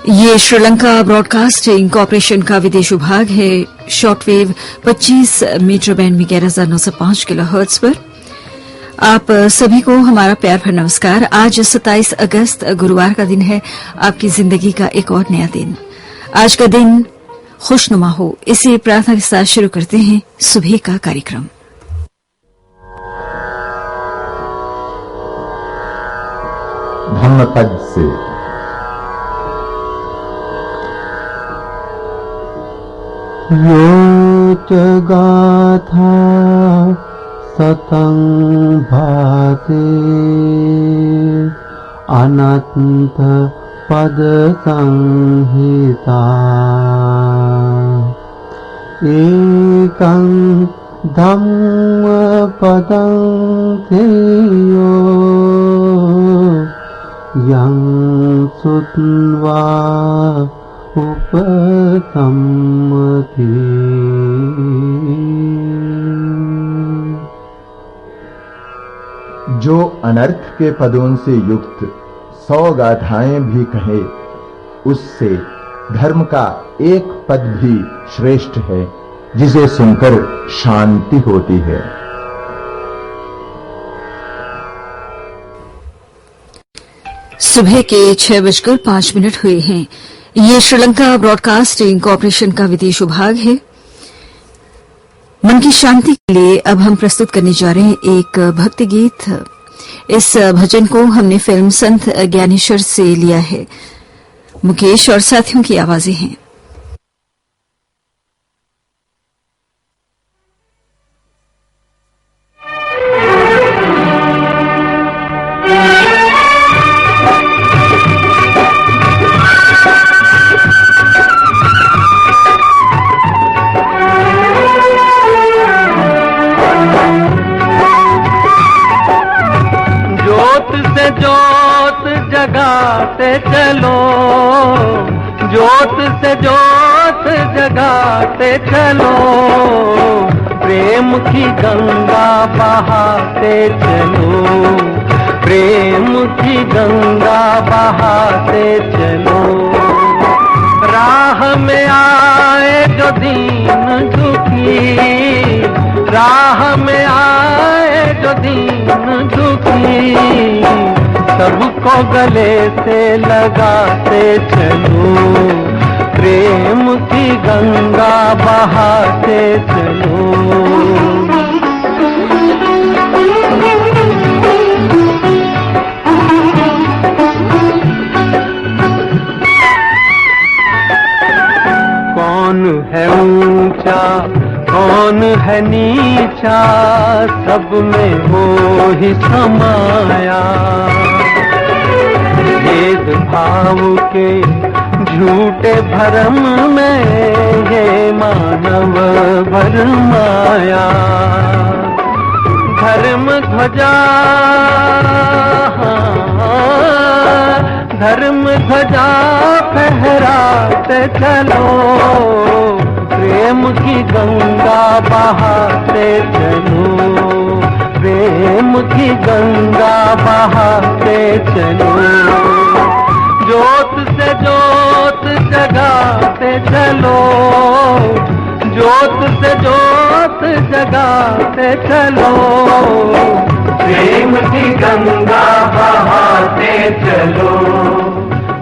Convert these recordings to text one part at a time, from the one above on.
ये Sri Lanka broadcasting corporation का विदेश विभाग है। शॉर्टवेव 25 मीटर बैंड में 11,905 किलोहर्ट्ज पर आप सभी को हमारा प्यार भरा नमस्कार। आज 27 अगस्त गुरुवार का दिन है, आपकी जिंदगी का एक और नया दिन। आज का दिन खुशनुमा हो, इसी प्रार्थना के साथ शुरू करते हैं सुबह का कार्यक्रम। धम्मपद से यो च गाथा सतं भाते अनंत पद संहिता एकं धम्म पदं थेयो यं सुत्वा उपसम्मति। जो अनर्थ के पदों से युक्त 100 गाथाएं भी कहे, उससे धर्म का एक पद भी श्रेष्ठ है, जिसे सुनकर शांति होती है। सुबह के 6:05 हुए हैं। ये श्रीलंका ब्रॉडकास्टिंग कॉरपोरेशन का विदेश विभाग है। मन की शांति के लिए अब हम प्रस्तुत करने जा रहे हैं एक भक्ति गीत। इस भजन को हमने फिल्म संत ज्ञानेश्वर से लिया है। मुकेश और साथियों की आवाजें हैं। जगाते चलो, जोत से जोत जगाते चलो, प्रेम की गंगा बहाते चलो, प्रेम की गंगा बहाते चलो। राह में आए जो दीन दुखी, राह में आए जो दीन दुखी, सबको गले से लगाते चलो, प्रेम की गंगा बहाते चलो। कौन है ऊंचा कौन है नीचा, सब में वो ही समाया। भेद भाव के झूठे भरम में ये मानव भरमाया। धर्म ध्वजा धर्म ध्वजा फहराते चलो, प्रेम की गंगा बहाते चलो, प्रेम की गंगा बहाते चलो। जोत से जोत जगाते चलो, जोत से जोत जगाते चलो, प्रेम की गंगा बहाते चलो,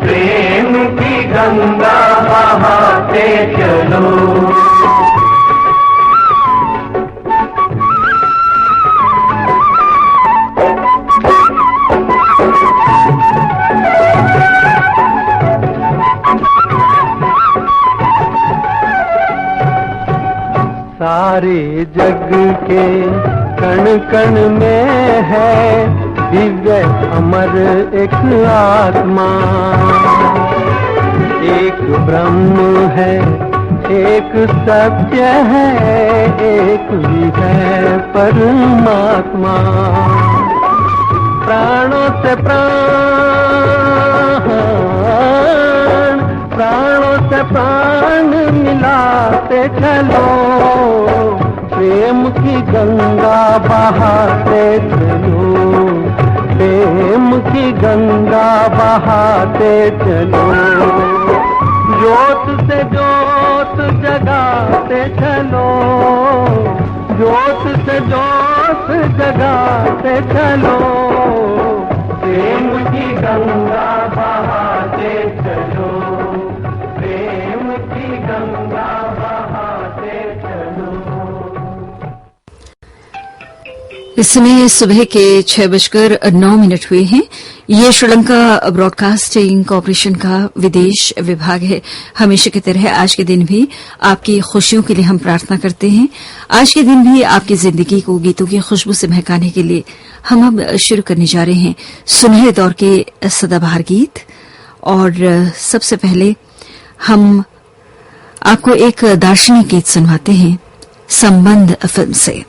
प्रेम की गंगा बहाते चलो। सारे जग के कण कण में है दिव्य अमर एक आत्मा। एक ब्रह्म है, एक सत्य है, एक भी है परमात्मा। प्राणों से प्राणों से प्राण मिलाते चलो, प्रेम की गंगा बहाते चलो, प्रेम की गंगा बहाते चलो। जोत से जोत जगाते चलो, जोत से जोत जगाते चलो, प्रेम की गंगा बहाते चलो, प्रेम की गंगा बहाते चलो। इस समय सुबह के 6:09 हुए हैं। ये श्रीलंका ब्रॉडकास्टिंग कॉरपोरेशन का विदेश विभाग है। हमेशा की तरह आज के दिन भी आपकी खुशियों के लिए हम प्रार्थना करते हैं। आज के दिन भी आपकी जिंदगी को गीतों की खुशबू से महकाने के लिए हम अब शुरू करने जा रहे हैं सुनहरे दौर के सदाबहार गीत। और सबसे पहले हम आपको एक दार्शनिक गीत सुनवाते हैं संबंध फिल्म से।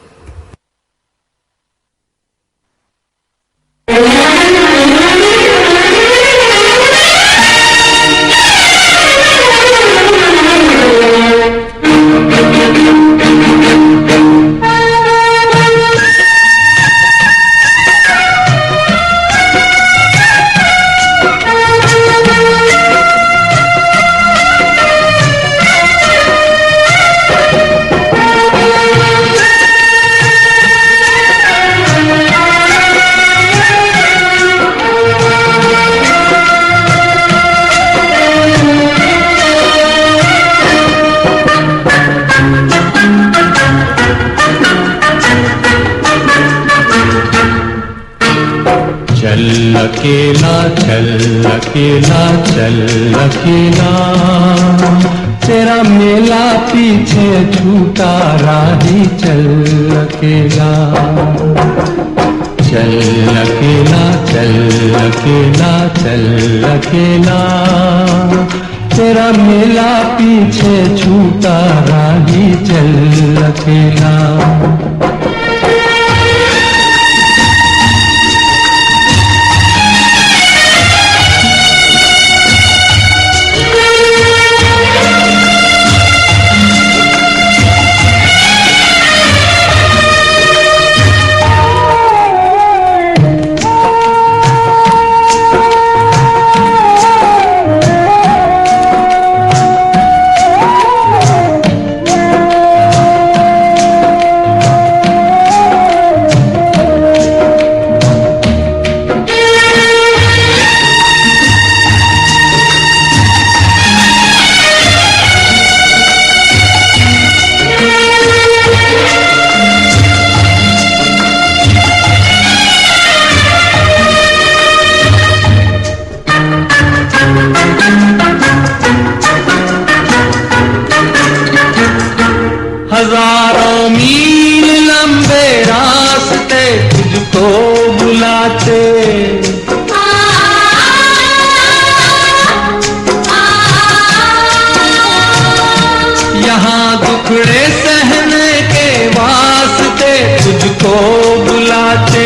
अकेला चल अकेला चल अकेला, तेरा मेला पीछे छूटा राही चल अकेला, चल अकेला चल अकेला चल अकेला, तेरा मेला पीछे छूटा राही चल अकेला। हजारों मील लंबे रास्ते तुझको बुलाते, यहाँ दुखड़े सहने के वास्ते तुझको बुलाते,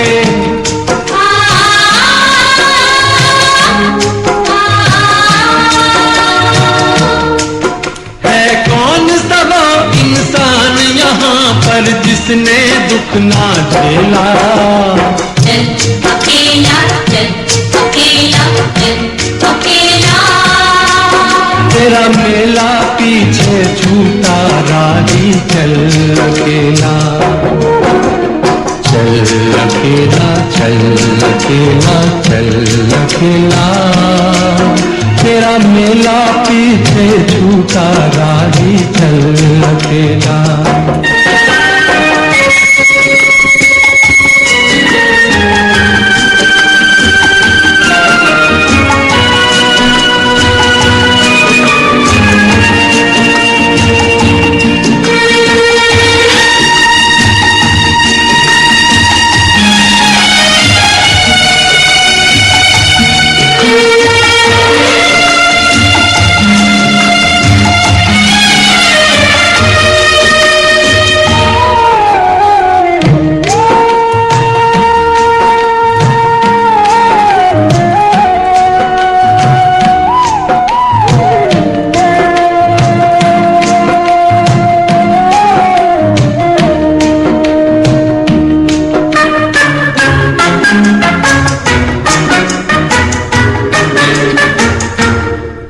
पर जिसने दुख ना झेला, चल अकेला चल अकेला चल अकेला, तेरा मेला पीछे छूटा राही चल अकेला, चल अकेला चल अकेला चल अकेला, तेरा मेला पीछे छूटा राही चल अकेला।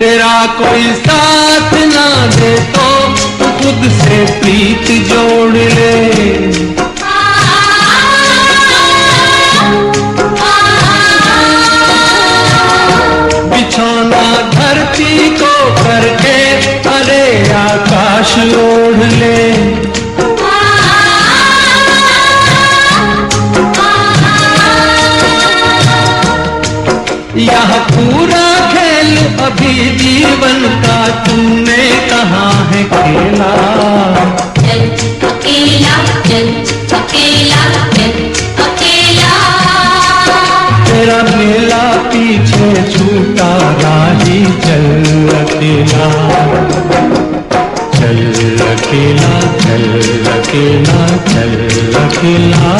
तेरा कोई साथ ना दे तो खुद से प्रीत जोड़ ले। बिछौना धरती को करके अरे आकाश ओढ़ ले। यह पूरा खेल अभी जीवन का तूने कहाँ है खेला। चल अकेला चल अकेला चल अकेला। तेरा मेला पीछे छूटा राही चल अकेला। चल अकेला चल अकेला चल अकेला।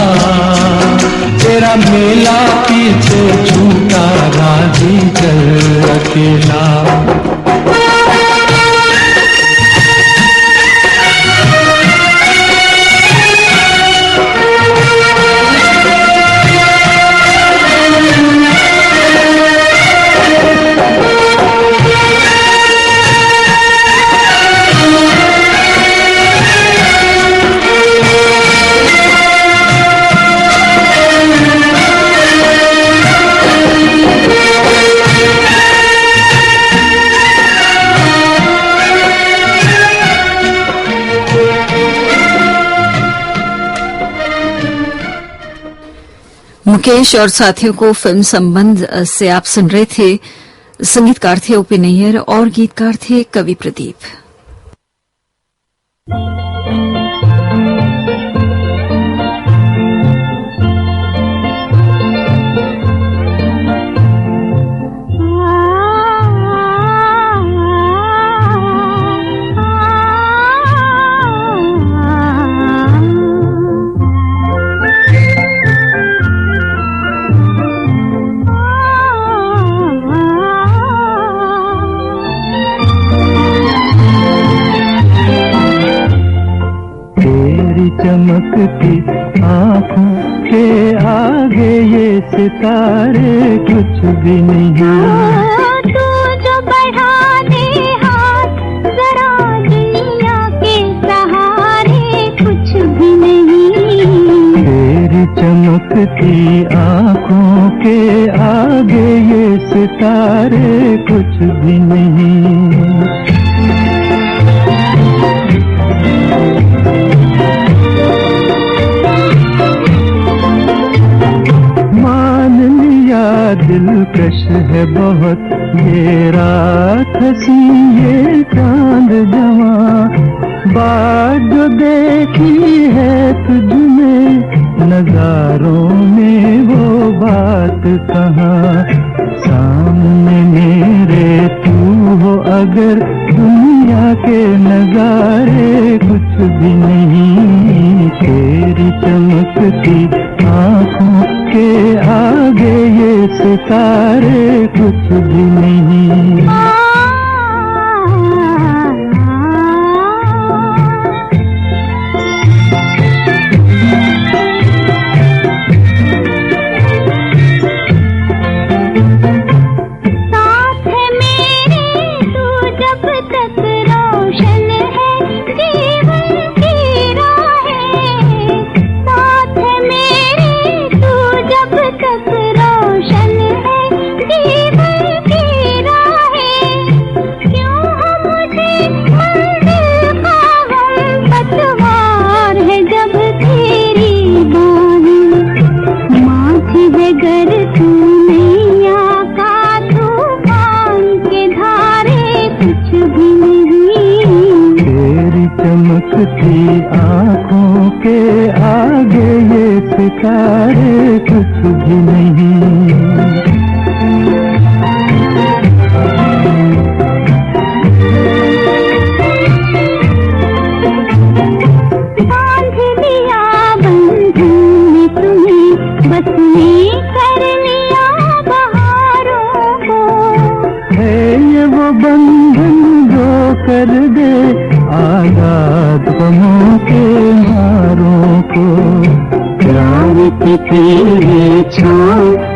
तेरा मेला पीछे छूटा राही चल अकेला। मुकेश और साथियों को फिल्म संबंध से आप सुन रहे थे। संगीतकार थे ओपी नैयर और गीतकार थे कवि प्रदीप। चमकती आँखों के आगे ये सितारे कुछ भी नहीं। तू जो बढ़ा दे हाथ जरा दुनिया के सहारे कुछ भी नहीं। तेरी चमकती आँखों के आगे ये सितारे कुछ भी नहीं। दिलकश है बहुत ये रात हसी ये चांद जवा। बात जो देखी है तुझने नजारों में वो बात कहाँ। सामने मेरे तू हो अगर दुनिया के नजारे कुछ भी नहीं। तेरी चमकती आँखों के आगे ये सितारे कुछ भी नहीं। चमकती आँखों के आगे ये सितारे कुछ भी नहीं। बांध लिया बंधन में तुम्हें बस में कर लिया बहारों को। है ये वो बंधन जो कर दे आजाद गमों के मारों को। प्यार की तेरे छाँव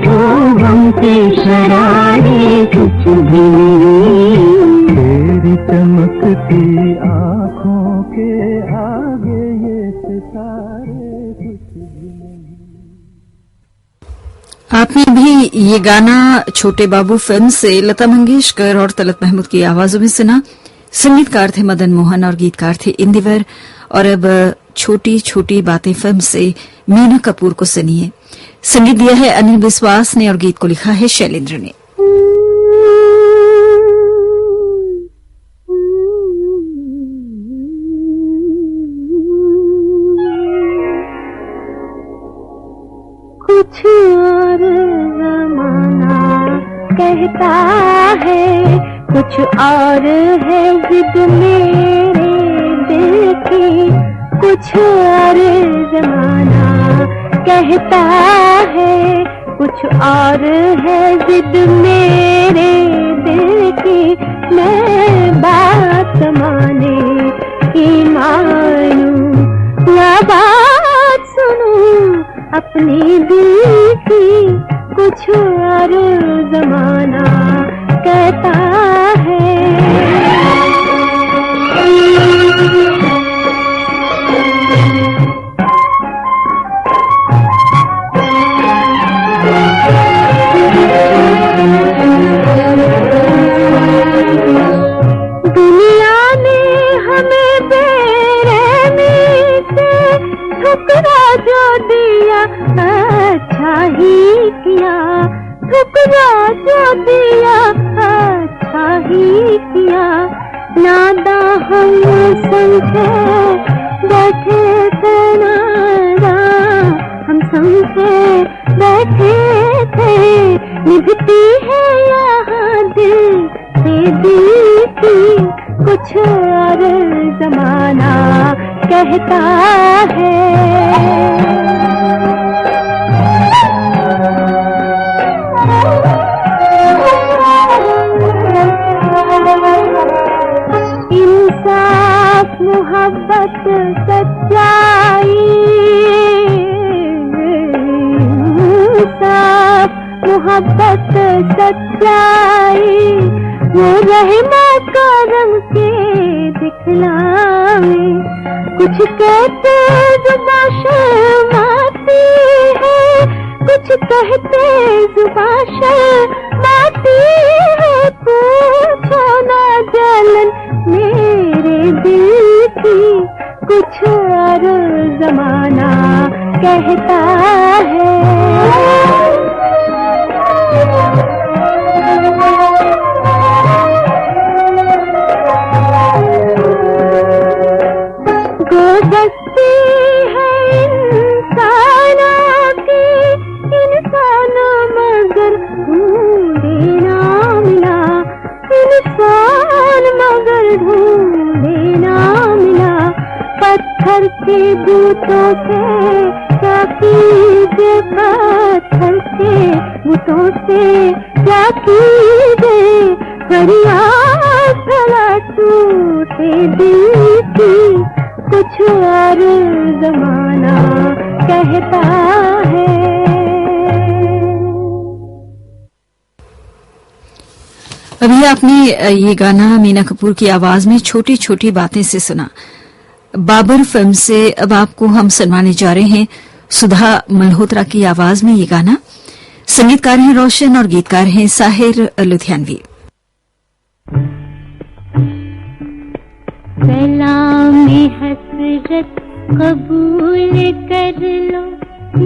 तो गम के शरारे कुछ भी नहीं। तेरी चमकती आँखों के आगे ये सितारे कुछ भी नहीं। आपने भी ये गाना छोटे बाबू फिल्म से लता मंगेशकर और तलत महमूद की आवाजों में सुना। संगीतकार थे मदन मोहन और गीतकार थे इंदिवर। और अब छोटी छोटी बातें फिल्म से मीना कपूर को सुनिए। संगीत दिया है अनिल विश्वास ने और गीत को लिखा है शैलेंद्र ने। कुछ और जमाना कहता है, कुछ और है जिद मेरे दिल की। कुछ और जमाना कहता है, कुछ और है जिद मेरे दिल की। मैं बात माने कि मानूं या बात सुनूं अपनी दिल की। कुछ और जमाना कहता है। दुनिया ने हमें बेरहमी से ठुकरा जो दिया, अच्छा ही किया। ठुकरा जो दिया, अच्छा ही किया। नादा हम समझे बैठे थे, नादा हम समझे बैठे थे। निभती है यहाँ दिल से दिल की। कुछ और जमाना कहता है। इंसाफ मोहब्बत सच्चाई, इंसाफ मोहब्बत सच्चाई। वो रहमा करम के दिखलावे। कुछ कहते जुबां शर्माती है, कुछ कहते जुबां शर्माती है। पूछो ना जलन मेरे दिल की। कुछ और जमाना कहता है। गोदस्ती है इंसानों की, इंसान मगर ढूंढे ना मिला। इंसान मगर ढूंढे ना मिला। पत्थर के बूटों से क्या कीजिए, पत्थर के बूटों से क्या कीजिए। फरियाद भला टूटे दिल की। कुछ और जमाना कहता है। अभी आपने ये गाना मीना कपूर की आवाज में छोटी छोटी बातें से सुना। बाबर फिल्म से अब आपको हम सुनवाने जा रहे हैं सुधा मल्होत्रा की आवाज में ये गाना। संगीतकार हैं रोशन और गीतकार हैं साहिर लुधियानवी। सलाम हसरत कबूल कर लो,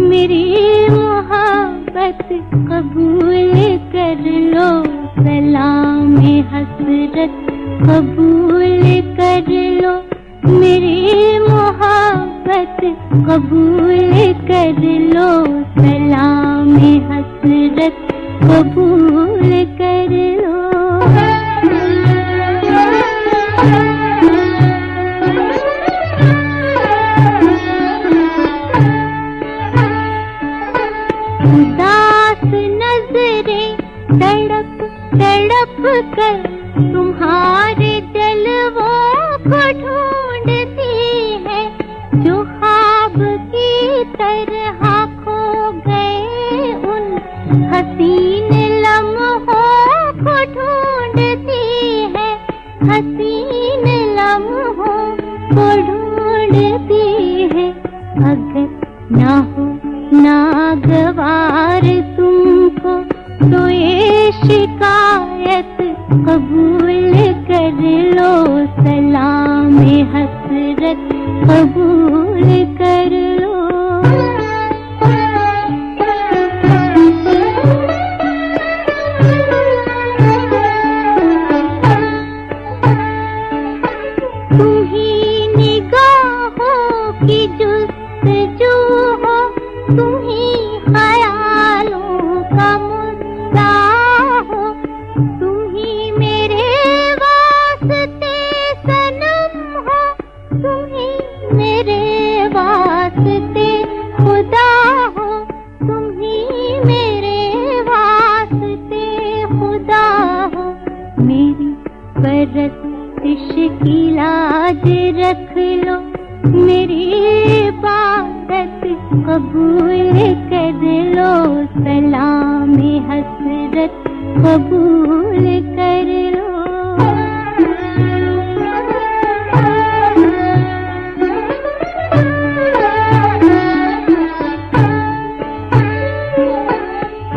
मेरी मोहब्बत कबूल कर लो। सलाम हसरत कबूल कर लो, मेरी मोहब्बत कबूल कर लो। सलाम हसरत कबूल कर लो। उदास नजरें तड़प तड़प कर तुम्हारे जलवों को ढूंढती है। जो ख्वाब की तरह खो गए उन हसीन लम्हों को हसीन लम्हों को ढूंढती है। अगर ना हो नागवार तुमको तो ये शिकायत कबूल कर लो, सलाम हसरत कबूल कर लो। तुम ही निगाहों की जुस्तजू हो, तुम ही ख्यालों का मुद्दा हो, तुम ही मेरे वास्ते सनम हो, तुम ही मेरे वास्ते खुदा हो, तुम ही मेरे वास्ते खुदा हो। मेरी परस्तिश की लाज रख लो, मेरी इबादत कबूल कर लो, सलाम हसरत कबूल कर लो।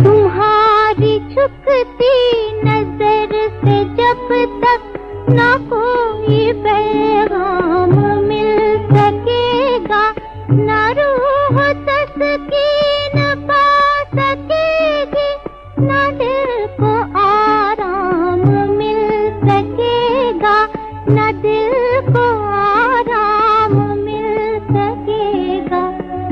तुम्हारी झुकती नजर से जब तक ना कोई पैगाम मिल सकेगा, ना रूह तस्कीन पा सकेगी, ना दिल को आराम मिल सकेगा, ना दिल को आराम मिल सकेगा।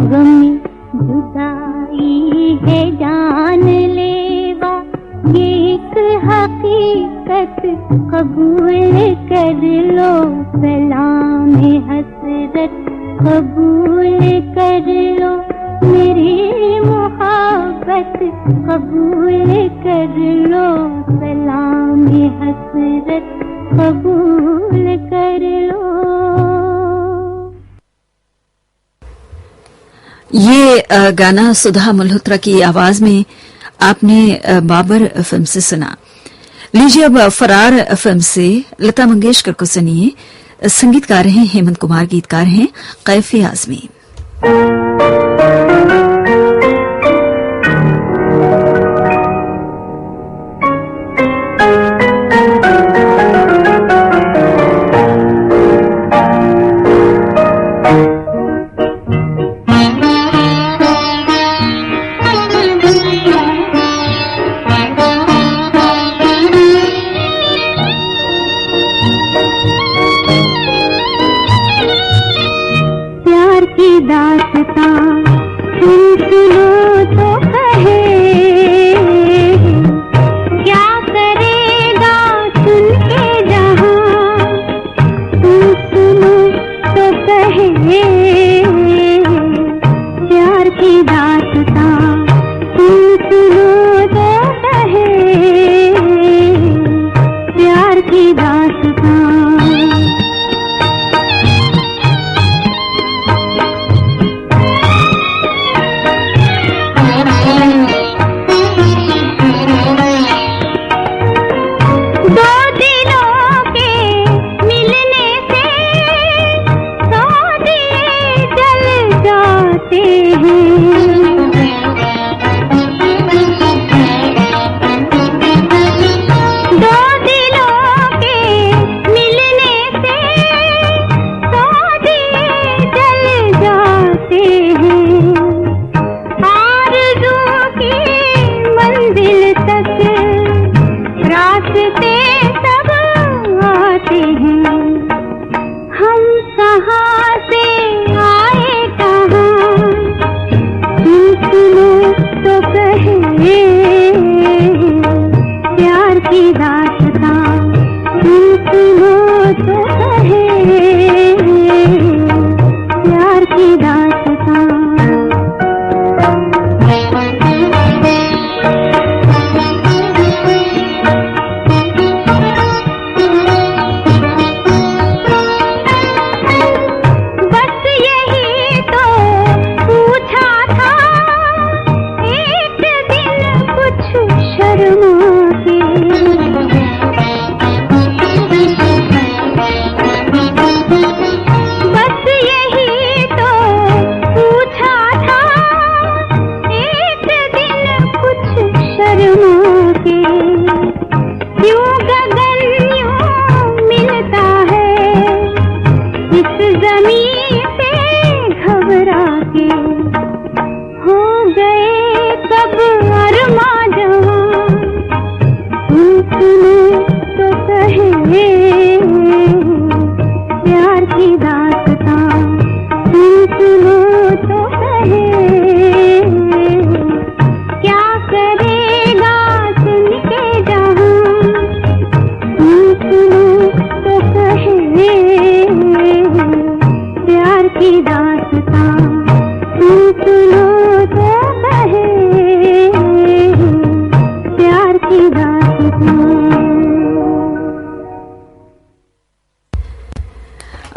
गमी जुदाई है जानलेवा, ये एक हकीकत कबूल कर लो, सलाम हसरत कबूल कर लो, मेरी मोहब्बत कबूल कर लो, सलाम हसरत कबूल कर लो। ये गाना सुधा मल्होत्रा की आवाज में आपने बाबर फिल्म से सुना। लीजिए अब फरार फिल्म से लता मंगेशकर को सुनिए। संगीतकार हैं हेमंत कुमार, गीतकार हैं कैफी आजमी।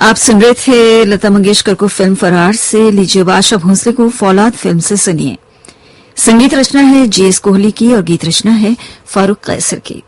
आप सुन रहे थे लता मंगेशकर को फिल्म फरार से। लीजिए आशा भोसले को फौलाद फिल्म से सुनिए। संगीत रचना है जेएस कोहली की और गीत रचना है फारूक कैसर की।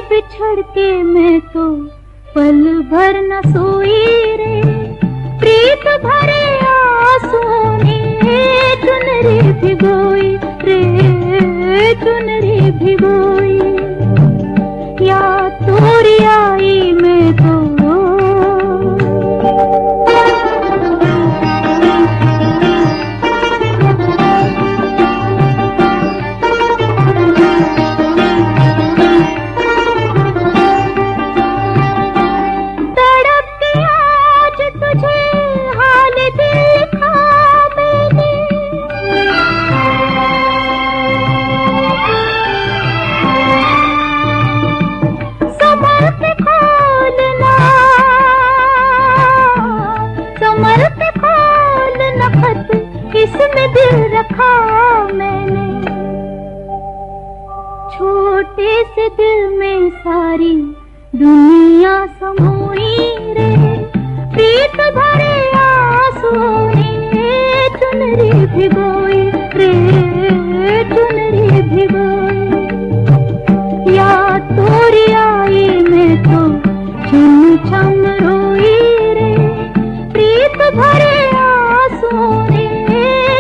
बिछड़ के मैं तो पल भर न सोई रे, प्रीत भरे आंसुओं ने चुनरी भिगोई रे, चुनरी भिगोई। या तोरी आई मैं तो छोटे से दिल में सारी दुनिया समोई रे, प्रीत भरे आंसुओं ने चुनरी भिगोई रे, चुनरी भिगोई। या तोरी आई मैं तो छम छम रोई रे, प्रीत भरे आंसुओं ने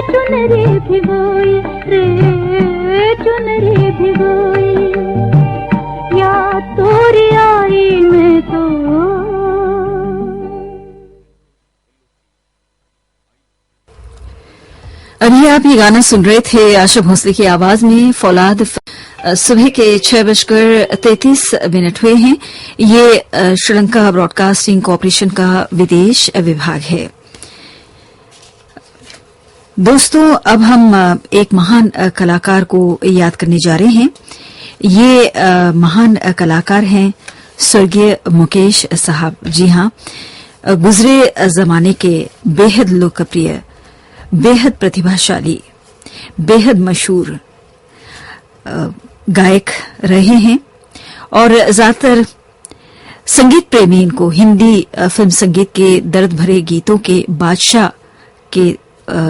चुनरी भिगोई रे, चुनरी भिगोई। या तोरी आई मैं तो अभी आप ये गाना सुन रहे थे आशा भोसले की आवाज में। फौलाद सुबह के 6:33 हुए हैं। ये श्रीलंका ब्रॉडकास्टिंग कॉरपोरेशन का विदेश विभाग है। दोस्तों, अब हम एक महान कलाकार को याद करने जा रहे हैं। ये महान कलाकार हैं स्वर्गीय मुकेश साहब। जी हां, गुजरे जमाने के बेहद लोकप्रिय, बेहद प्रतिभाशाली, बेहद मशहूर गायक रहे हैं और ज्यादातर संगीत प्रेमी इनको हिंदी फिल्म संगीत के दर्द भरे गीतों के बादशाह के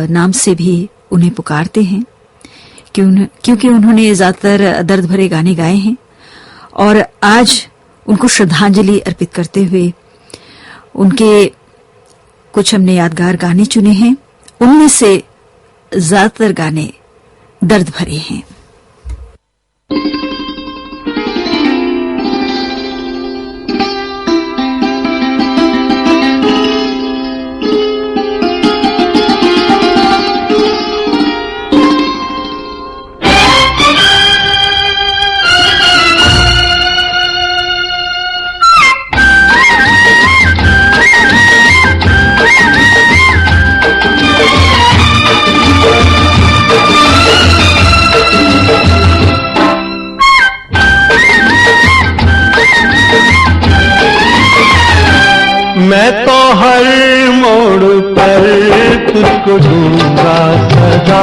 नाम से भी उन्हें पुकारते हैं, क्योंकि उन्होंने ज्यादातर दर्द भरे गाने गाए हैं। और आज उनको श्रद्धांजलि अर्पित करते हुए उनके कुछ हमने यादगार गाने चुने हैं। उनमें से ज्यादातर गाने दर्द भरे हैं। मैं तो हर मोड़ पर तुझको ढूंढा सदा,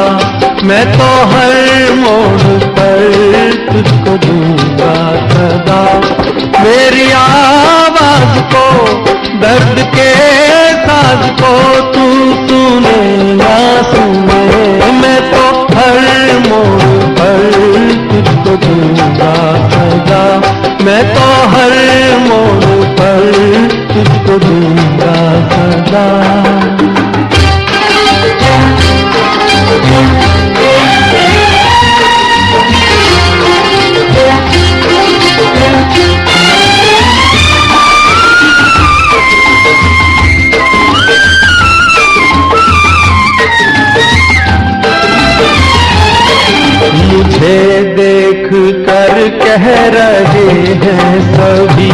मैं तो हर मोड़ पर तुझको ढूंढा सदा। मेरी आवाज को, दर्द के साज को तू सुने ना सुने, मैं तो हर मोड़ पर तुझको ढूंढा सदा, मैं तो हर मोड़ पर तुझको ढूंढा सदा। मुझे देख कर कह रहे हैं सभी,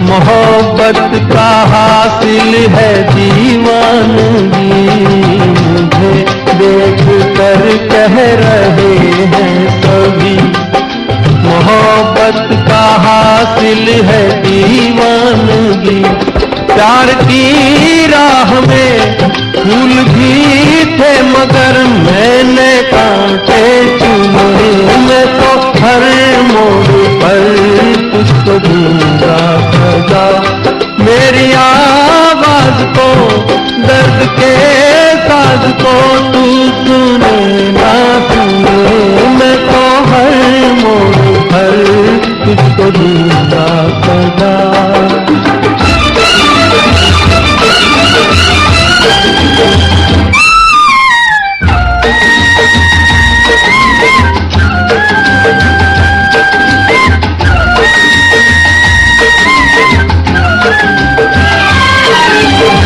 मोहब्बत का हासिल है दीवानगी। मुझे देख कर कह रहे हैं सभी, मोहब्बत का हासिल है दीवानगी। प्यार की राह में फूल भी थे मगर मैंने कांटे चुने, मैं तो हर मोड़ पर तुझको ढूंढा सदा। मेरी आवाज को, दर्द के साज को तू सुने ना सुने, मैं तो हर मोड़ पर तुझको ढूंढा सदा।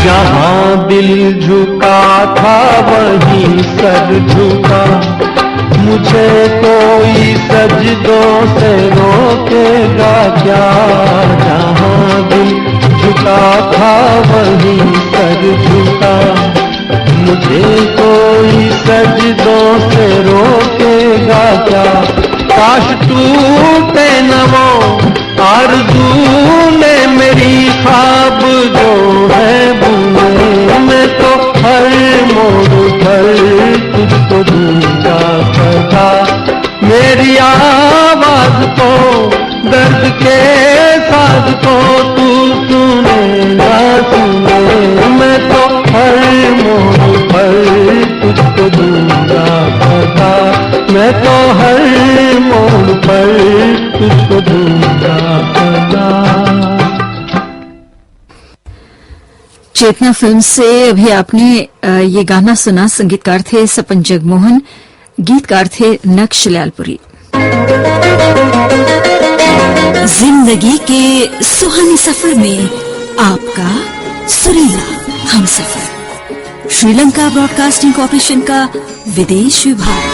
जहाँ दिल झुका था वहीं सर झुका, मुझे कोई सजदों से रोकेगा क्या। जहाँ दिल झुका था वहीं सर झुका, मुझे कोई सजदों से रोकेगा क्या। काश टूटे न वो आरज़ू ने मेरी ख्वाब जो है बुने, मैं तो हर मोड़ पर तुझको ढूंढा सदा। मेरी आवाज को, दर्द के साज को तू सुने ना सुने, मैं तो हर मोड़ पर तुझको ढूंढा सदा, मैं तो हर मोड़ पर तुझको ढूंढा सदा। चेतना फिल्म से अभी आपने ये गाना सुना। संगीतकार थे सपन जगमोहन, गीतकार थे नक्श लालपुरी। जिंदगी के सुहाने सफर में आपका सुरीला हमसफर, श्रीलंका ब्रॉडकास्टिंग कॉर्पोरेशन का विदेश विभाग।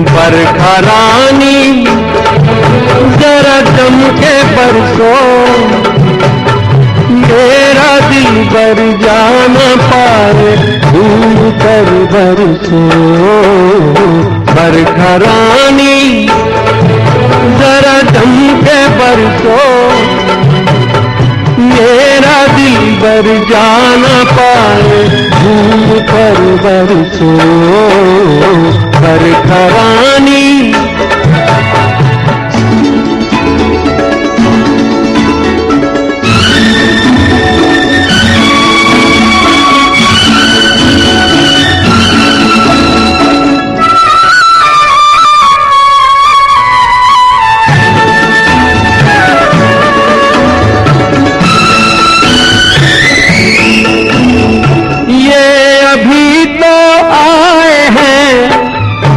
बरखा रानी जरा जम के बरसो, मेरा दिल बर जाना पाए घूम कर बरसो। बरखा रानी जरा जम के बरसो, मेरा दिल बर जाना पाए घूम कर बरसो। बरखा रानी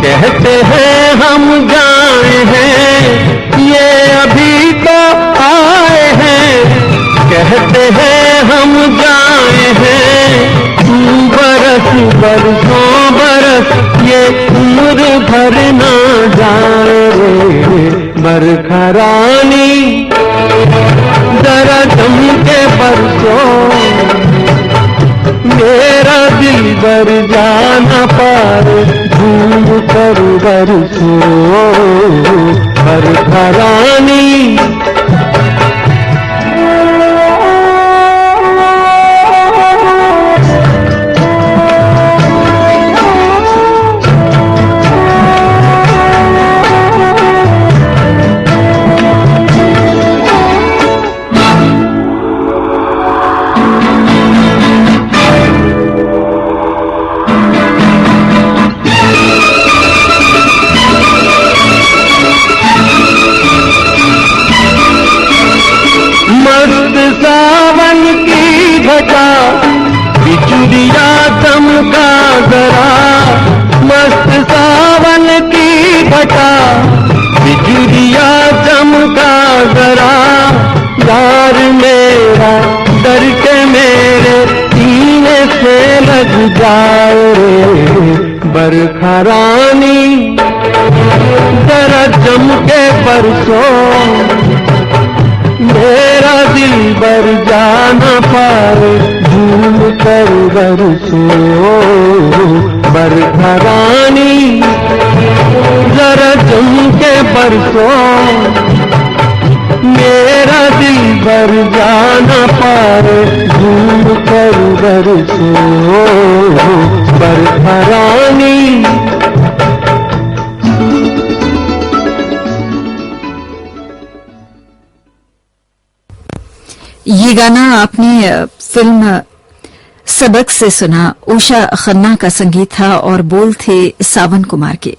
कहते हैं बरखा रानी जरा जम के बरसो, मेरा दिल बर जाना पाए झूम कर बरसो, बरखा रानी। मस्त सावन की घटा बिजुलिया चमका जरा, मस्त सावन की घटा बिजुलिया चमका जरा, यार मेरा डर के मेरे सीने से लग जाए रे, बरखा रानी जरा जम के बरसो, मेरा दिल बर जाना पाए झूम कर बरसो, बरखा रानी जरा जम के बरसो, मेरा दिल बर जाना पाए झूम कर बरसो, बरखा रानी। ये गाना आपने फिल्म सबक से सुना। उषा खन्ना का संगीत था और बोल थे सावन कुमार के।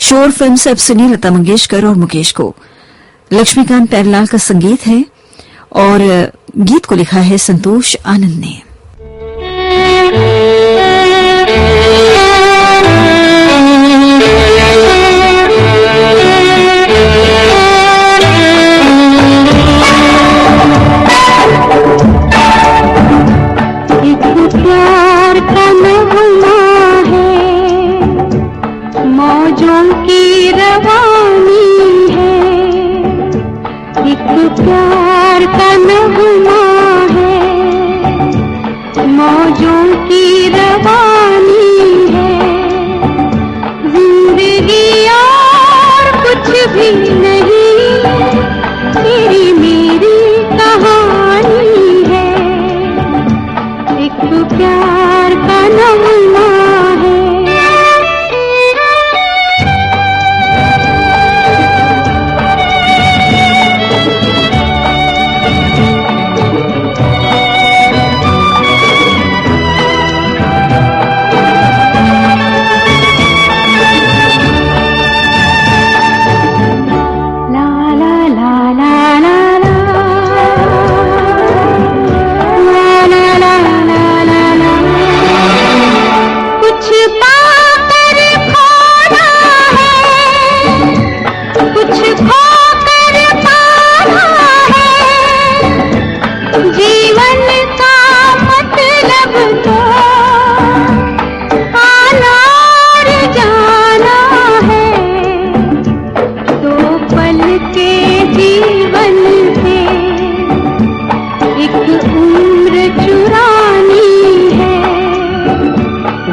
शोर फिल्म से अब सुनिए लता मंगेशकर और मुकेश को। लक्ष्मीकांत प्यारेलाल का संगीत है और गीत को लिखा है संतोष आनंद ने। प्यार का नगमा है, मौजों की रवानी है, एक प्यार का नगमा है, मौजों की रवानी है, जिंदगी और कुछ भी नहीं, तेरी मेरी कहानी है, एक प्यार का नगमा है।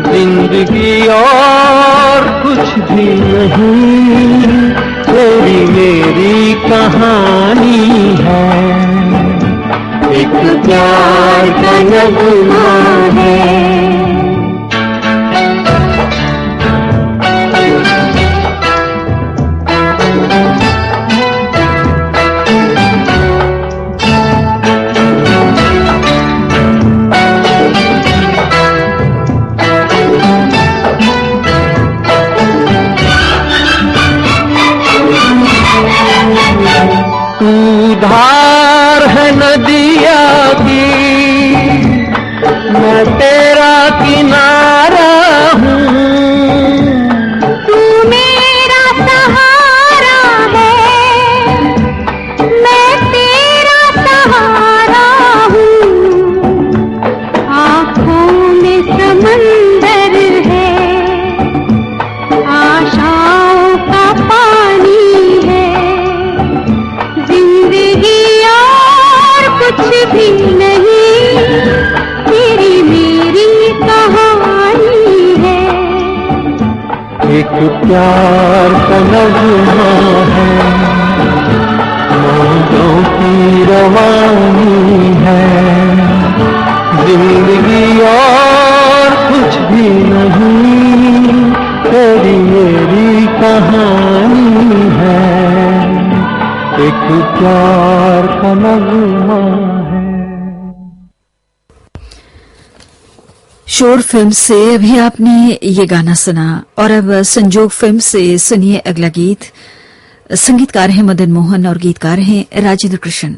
जिंदगी और कुछ भी नहीं, तेरी मेरी कहानी है, एक प्यार का नगमा है। धार है नदिया की, मैं तेरा किनारा हूँ, तू मेरा सहारा है, मैं तेरा सहारा हूँ, आँखों में समंदर है, आशाओं का पानी है, प्यार का नगमा है, मौजों की रवानी है, जिंदगी और कुछ भी नहीं, तेरी मेरी कहानी है, एक प्यार का नगमा है। शोर फिल्म से अभी आपने ये गाना सुना और अब संजोग फिल्म से सुनिए अगला गीत। संगीतकार हैं मदन मोहन और गीतकार हैं राजेंद्र कृष्ण।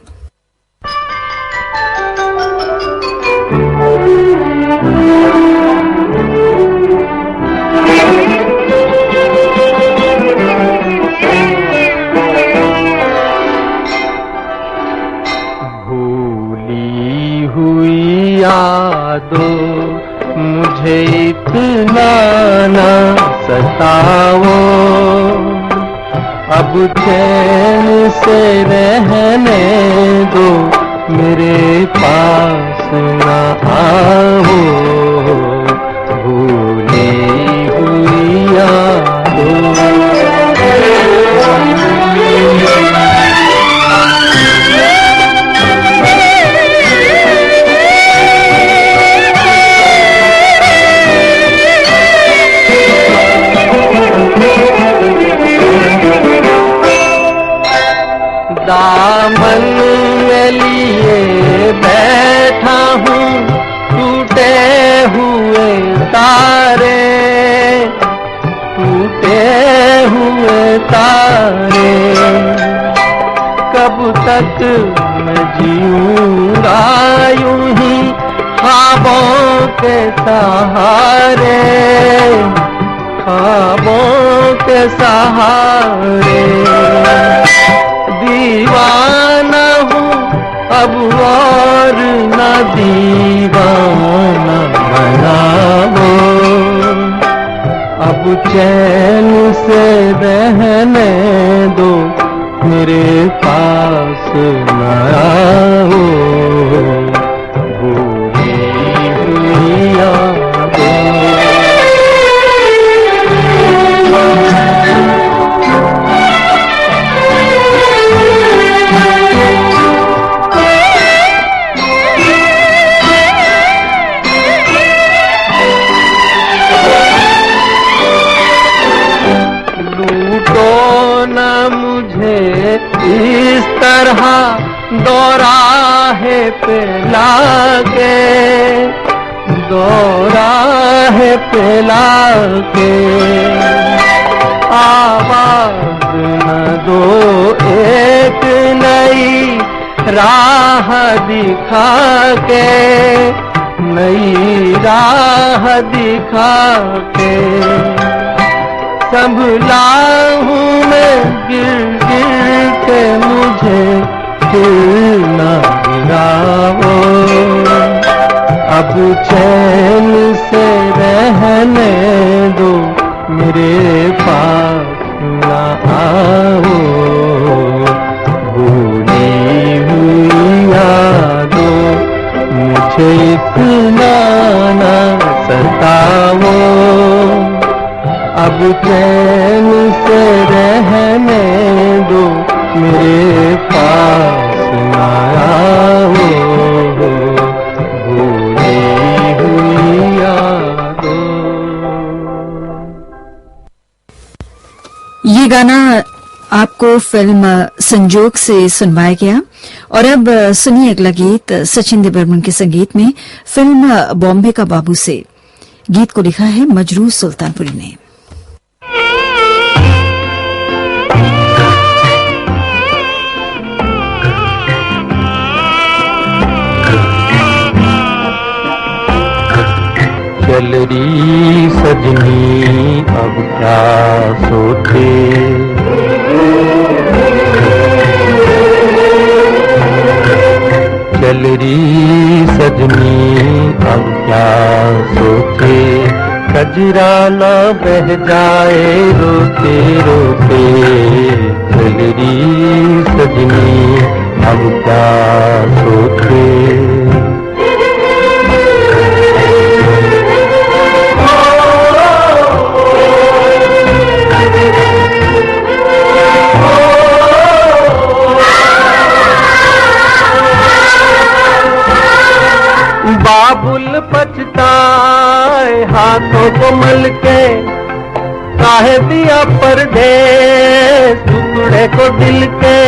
भूली हुई यादों मुझे इतना ना सताओ, अब चैन से रहने दो, मेरे पास ना आओ, भूली हुई यादों। दामन में लिए बैठा हूँ टूटे हुए तारे, टूटे हुए तारे, कब तक मैं जीऊंगा यूं ही ख्वाबों के सहारे, ख्वाबों के सहारे। दीवाना हूँ अब और न दीवाना बनाओ, अब चैन से रहने दो, मेरे पास न आओ, भूली हुई यादों। इस तरह दोराहे पे लाके, दोराहे पे लाके, आवाज न दो एक नई राह दिखा के, नई राह दिखा के। संभला हूँ मैं गिर गिर के, मुझे फिर न गिराओ, अब चैन से रहने दो, मेरे पास न आओ, भूली हुई यादों मुझे इतना न सताओ, अब चैन से रहने दो, मेरे पास न आओ, भूली हुई यादों। ये गाना आपको फिल्म संजोग से सुनवाया गया और अब सुनिए अगला गीत सचिन देव बर्मन के संगीत में फिल्म बॉम्बे का बाबू से। गीत को लिखा है मजरूर सुल्तानपुरी ने। चल रही सजनी अब क्या सोचे, चल रही सजनी अब क्या सोचे, कजरा न बह जाए रोते रोते, चल रही सजनी अब क्या सोचे। बाबुल पछताए हाथों को मल के, काहे दिया परदेस टुकड़े को दिल के।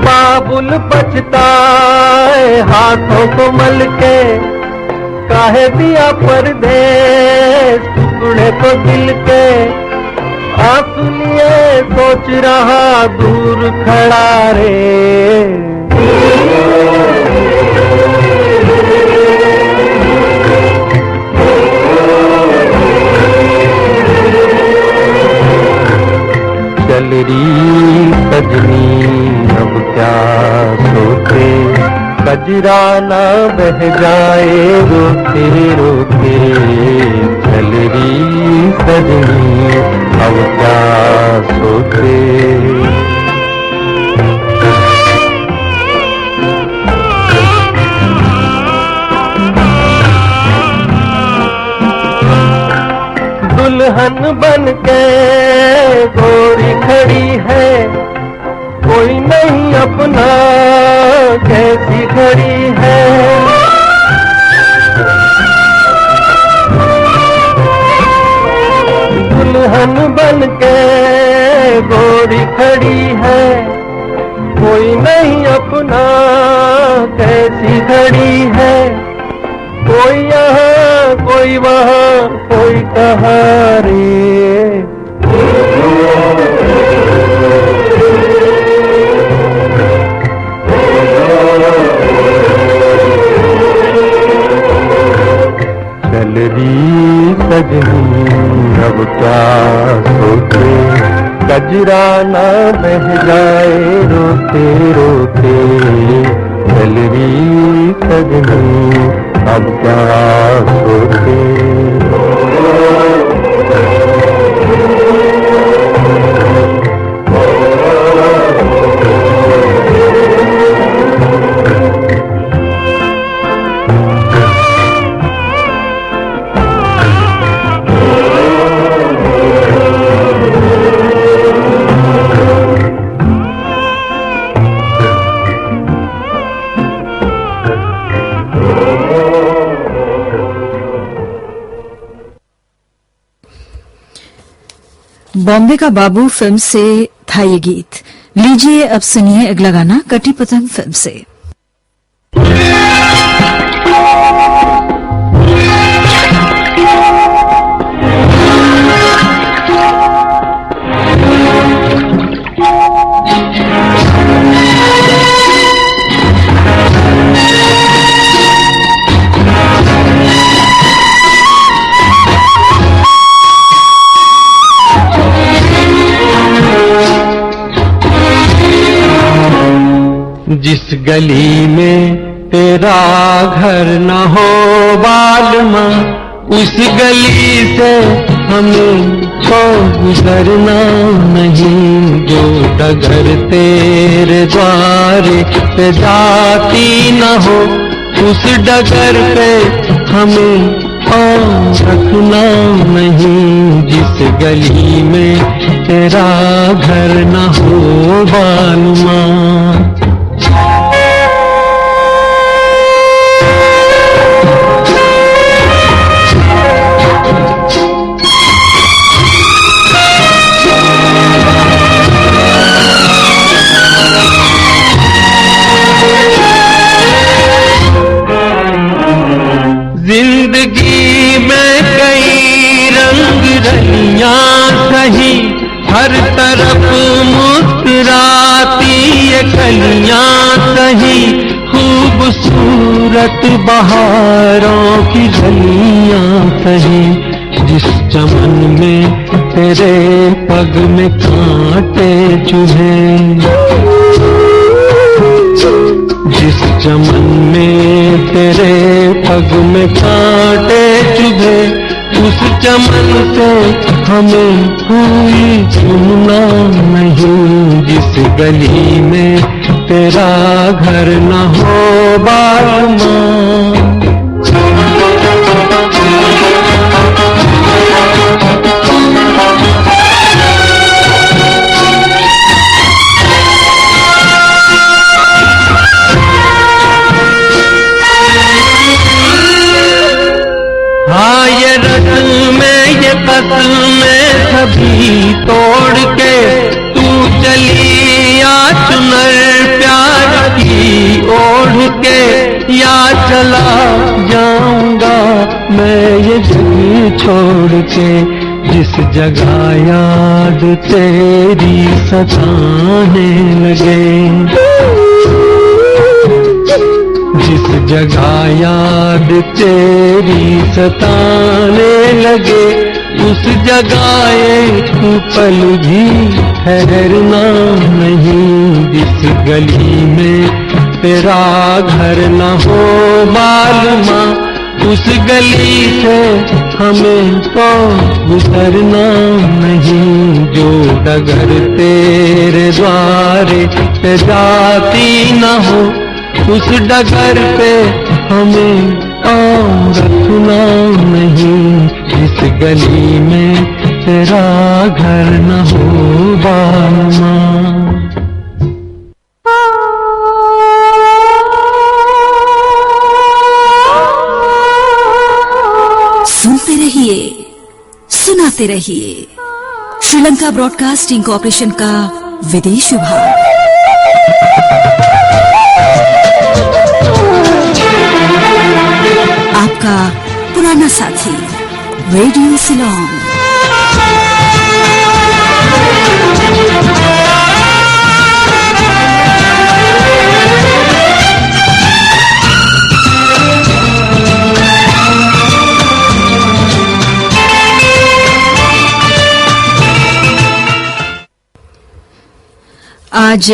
बाबुल पछताए हाथों को मल के, काहे दिया परदेस टुकड़े को दिल के। आंसू लिए सोच रहा दूर खड़ा रे, चल रही सजनी अब क्या सोचे, कजरा ना बह जाए रोते रोते। चल रही सजनी अब क्या सोचे। दुल्हन बन के गोरी खड़ी है, कोई नहीं अपना कैसी खड़ी है। दुल्हन बन के गोरी खड़ी है, कोई नहीं अपना कैसी खड़ी है। कोई यहाँ कोई वहाँ कोई कहाँ रे, चल रही सजनी अब क्या सोचे, कजरा ना बह जाए रोते रोते। चल रही सजनी अब क्या सोचे। बॉम्बे का बाबू फिल्म से था ये गीत। लीजिए अब सुनिए अगला गाना कटी पतंग फिल्म से। जिस गली में तेरा घर न हो बालमा, उस गली से हमें तो गुजरना नहीं। जो डगर तेरे द्वारे पे जाती न हो, उस डगर पे हमें पाँव रखना नहीं। जिस गली में तेरा घर न हो बालमा, जिंदगी में कई रंग रलियां सही, हर तरफ मुस्कुराती ये कलियां सही। खूबसूरत बहारों की गलियां सही, जिस चमन में तेरे पग में कांटे चुभे, जिस चमन में तेरे पग में कांटे चुभे, उस चमन से हमें कोई चुनना नहीं। जिस गली में तेरा घर न हो बालमा, सभी तोड़ के तू चली या चुनर प्यार की ओढ़ के, या चला जाऊंगा मैं ये जगह छोड़ के, जिस जगह याद तेरी सताने लगे, जिस जगह याद तेरी सताने लगे, उस जगह एक पल भी ठहरना नहीं। जिस गली में तेरा घर न हो मालूमा, उस गली से हमें तो गुजरना नहीं। जो डगर तेरे द्वारे पे जाती न हो, उस डगर पे हमें पाँव रखना नहीं। जिस गली में तेरा घर न हो बालमा। सुनते रहिए, सुनाते रहिए। श्रीलंका ब्रॉडकास्टिंग कॉर्पोरेशन का विदेश विभाग। आपका पुराना साथी रेडियो सिलोन। आज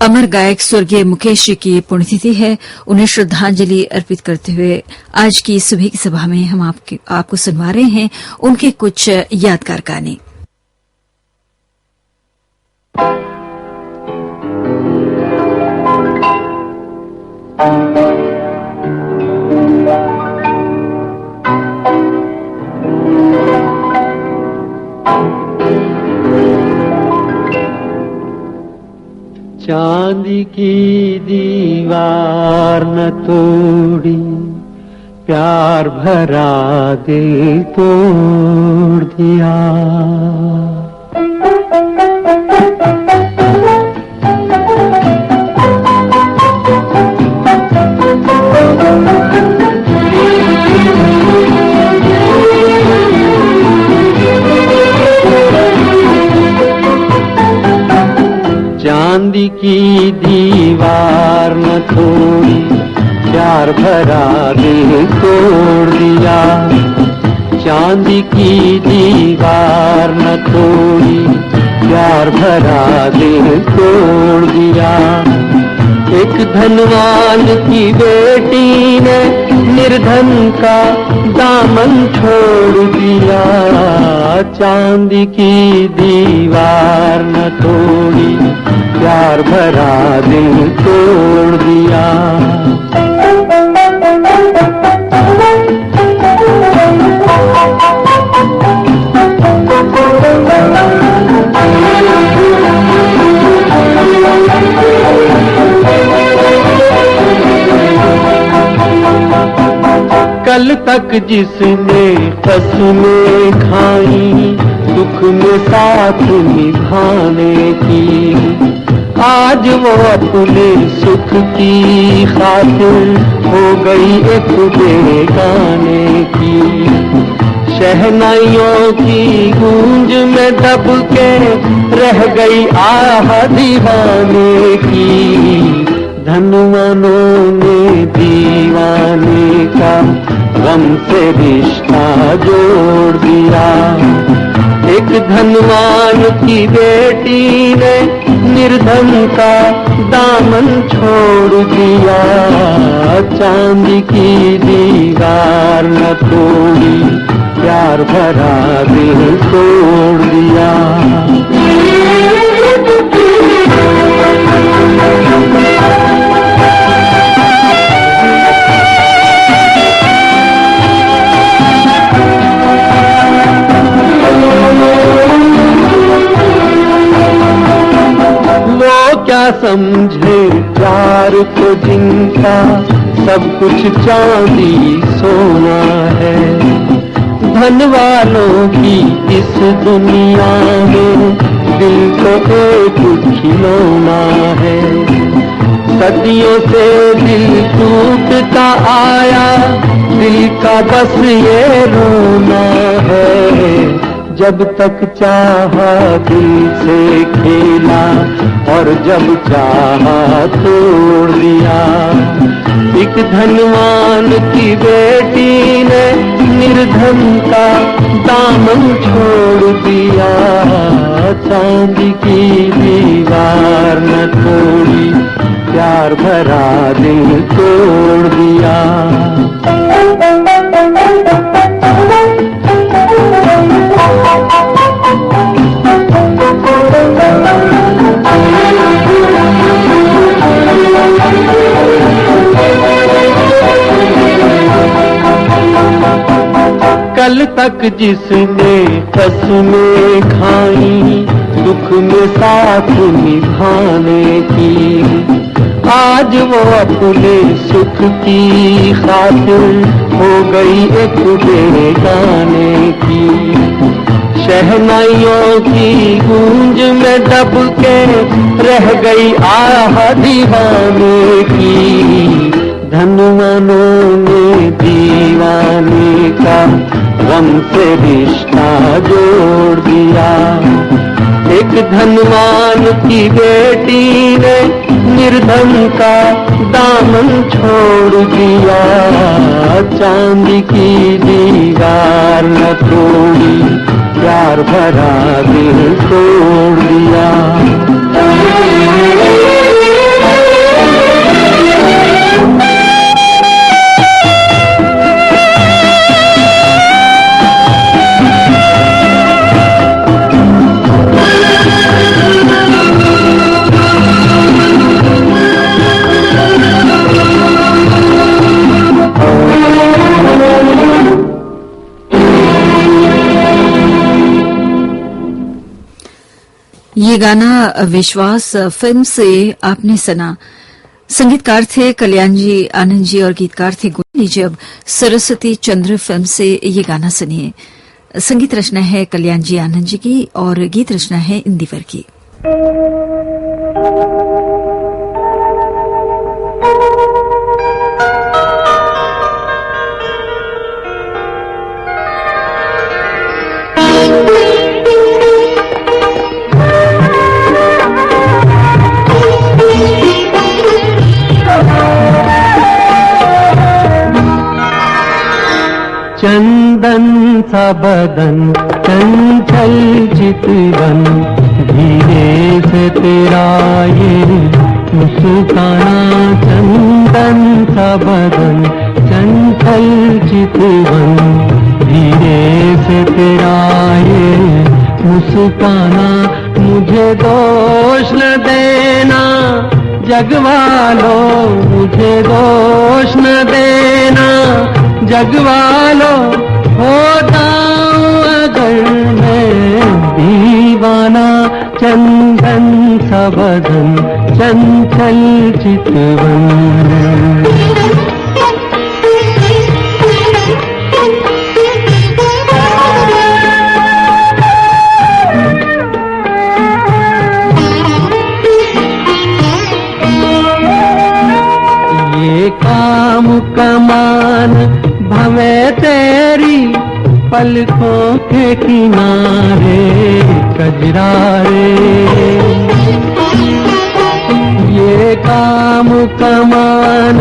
अमर गायक स्वर्गीय मुकेश जी की पुण्यतिथि है। उन्हें श्रद्धांजलि अर्पित करते हुए आज की सुबह की सभा में हम आपको सुनवा रहे हैं उनके कुछ यादगार गाने। चांदी की दीवार न तोड़ी, प्यार भरा दिल तोड़ दिया। चांदी की दीवार न तोड़ी, प्यार भरा दिल तोड़ दिया। चांदी की दीवार न तोड़ी, प्यार भरा दिल तोड़ दिया। एक धनवान की बेटी ने निर्धन का दामन छोड़ दिया। चांदी की दीवार न तोड़ी, प्यार भरा दिल तोड़ दिया। कल तक जिसने कसमें खाई, दुख में साथ निभाने की, आज वो अपने सुख की खातिर हो गई एक बेगाने की। शहनाइयों की गूंज में दब के रह गई आह दीवाने की। धनवानों ने दीवाने का गम से रिश्ता जोड़ दिया। एक धनवान की बेटी ने निर्धन का दामन छोड़ दिया। चांदी की दीवार न तोड़ी, प्यार भरा दिल तोड़ दिया। क्या समझे प्यार को जिनका सब कुछ चांदी सोना है। धन वालों की इस दुनिया में दिल को एक खिलौना है। सदियों से दिल टूटता आया, दिल का बस ये रोना है। जब तक चाहा दिल से खेला और जब चाहा तोड़ दिया। एक धनवान की बेटी ने निर्धन का दामन छोड़ दिया। चांदी की दीवार न तोड़ी, प्यार भरा दिल तोड़ दिया। कल तक जिसने कसमें खाई दुख में साथ निभाने की, आज वो अपने सुख की खातिर हो गई एक बेगाने की। शहनाइयों की गूंज में दब के रह गई आह दीवाने की। धनवानों ने दीवाने का गम से रिश्ता जोड़ दिया। एक धनवान की बेटी ने निर्धन का दामन छोड़ दिया। चांदी की दीवार न तोड़ी, प्यार भरा दिल तोड़ दिया। ये गाना विश्वास फिल्म से आपने सुना। संगीतकार थे कल्याण जी आनंद जी और गीतकार थे लीजिए अब सरस्वती चंद्र फिल्म से ये गाना सुनिए। संगीत रचना है कल्याण जी आनंद जी की और गीत रचना है इंदिवर की। चंदन सा बदन चंचल चितवन, धीरे से तेरा ये मुस्काना। चंदन सा बदन चंचल चितवन, धीरे से तेरा ये मुस्काना। मुझे दोष न देना जगवालो, मुझे दोष न देना जगवालो। हो जाऊं अगर मैं दीवाना, चंदन सा बदन चंचल चितवन। ये काम कमान भवे तेरी पलकों के किनारे कजरारे। ये काम कमान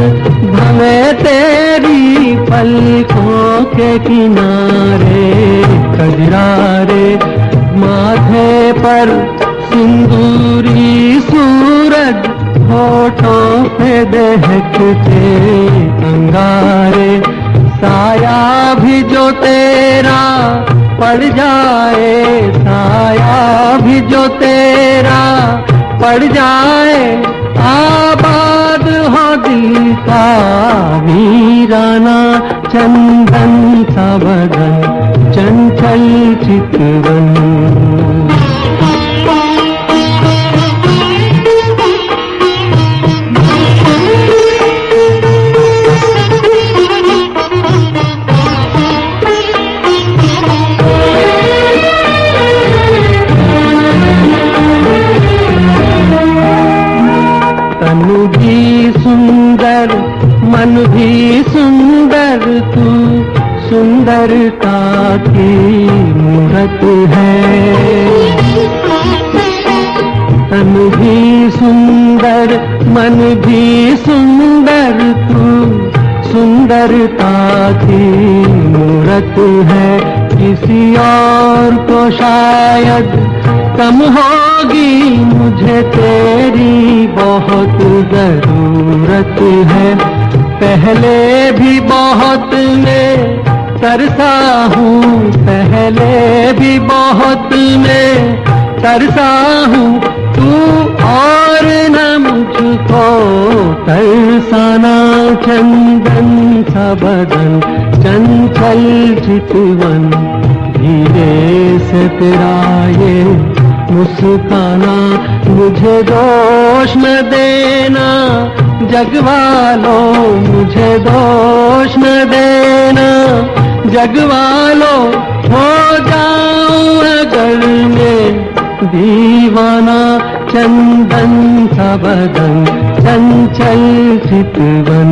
भवे तेरी पलकों के किनारे कजरारे। माथे पर सिंदूरी सूरज, होठों पे दहकते अंगारे। साया भी जो तेरा पड़ जाए, साया भी जो तेरा पड़ जाए। आबाद हो दिल का वीराना, चंदन सा बदन चंचल चितवन। सुंदरता की मूरत है। तन भी सुंदर मन भी सुंदर, तू सुंदरता की मूरत है। किसी और को शायद कम होगी, मुझे तेरी बहुत जरूरत है। पहले भी बहुत मैं तरसा हूँ, पहले भी बहुत मैं तरसा हूँ, तू और न मुझको तरसाना। चंदन सा बदन चंचल चितवन, धीरे से तेरा ये मुस्काना। मुझे दोष न देना जगवालों, मुझे दोष न देना जगवालों। हो जाऊं अगर मैं दीवाना, चंदन सा बदन चंचल चितवन।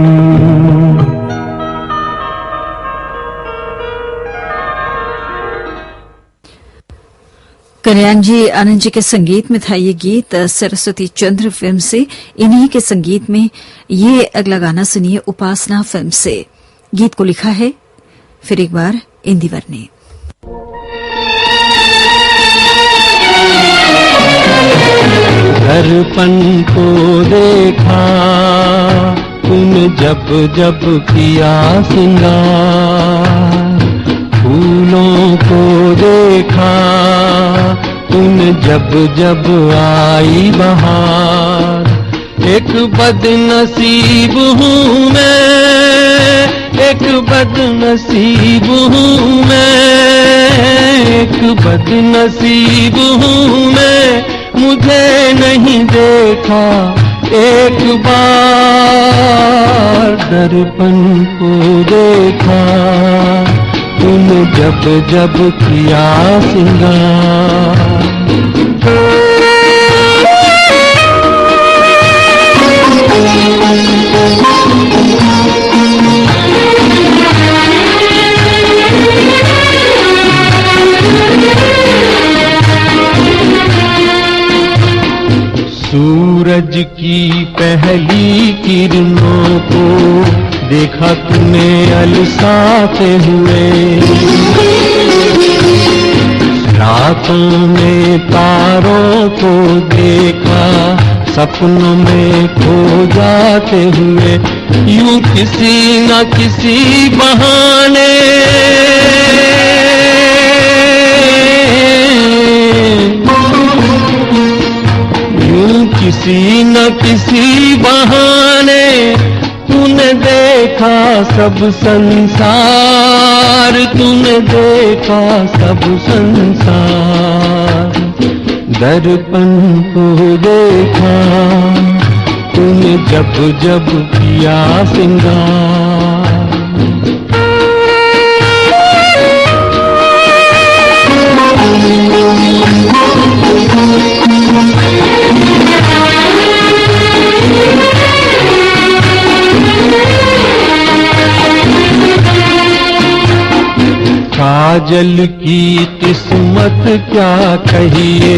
कल्याण जी आनंद जी के संगीत में था ये गीत सरस्वती चंद्र फिल्म से। इन्हीं के संगीत में ये अगला गाना सुनिए उपासना फिल्म से। गीत को लिखा है फिर एक बार इंदिवर ने। दर्पण को देखा तूने जब जब किया सिंगार, फूलों को देखा तूने जब जब आई बहार। एक बदनसीब हूँ मैं, एक बदनसीब हूँ मैं, एक बदनसीब हूँ मैं। मुझे नहीं देखा एक बार, दर्पण को देखा तूने जब जब किया सिंगार। सूरज की पहली किरणों को देखा तूने अलसाते हुए, रातों में तारों को देखा सपनों में खो जाते हुए। यूं किसी न किसी बहाने किसी न किसी बहाने तूने देखा सब संसार, तूने देखा सब संसार। दर्पण को देखा तूने जब जब किया सिंगार। काजल की किस्मत क्या कहिए,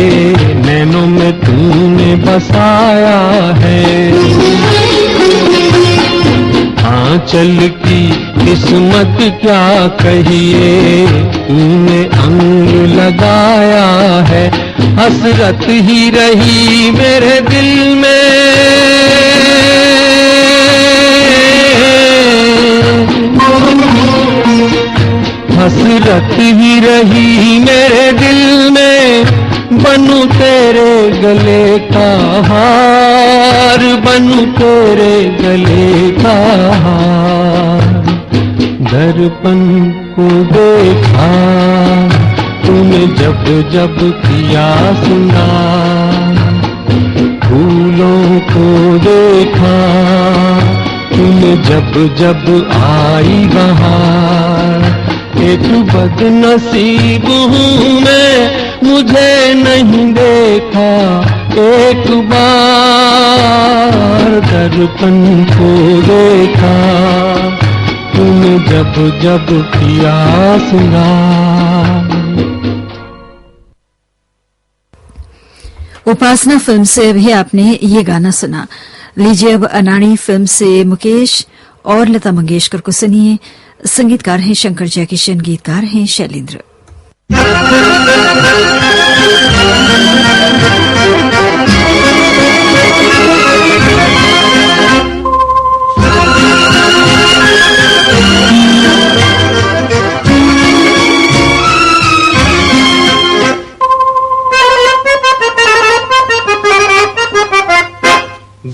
नैनों में तूने बसाया है। आंचल की किस्मत क्या कहिए, तूने अंग लगाया है। हसरत ही रही मेरे दिल में, हसरत ही रही मेरे दिल में। बनूं तेरे गले का हार, बनूं तेरे गले का हार। दर्पण को देखा तूने जब जब किया सिंगार। फूलों को देखा तूने जब जब आई बहार। एक बदनसीब हूँ मैं, मुझे नहीं देखा एक बार। दर्पण को देखा तूने जब जब किया सिंगार। उपासना फिल्म से भी आपने ये गाना सुना। लीजिए अब अनाड़ी फिल्म से मुकेश और लता मंगेशकर को सुनिए। संगीतकार हैं शंकर जयकिशन, गीतकार हैं शैलेंद्र।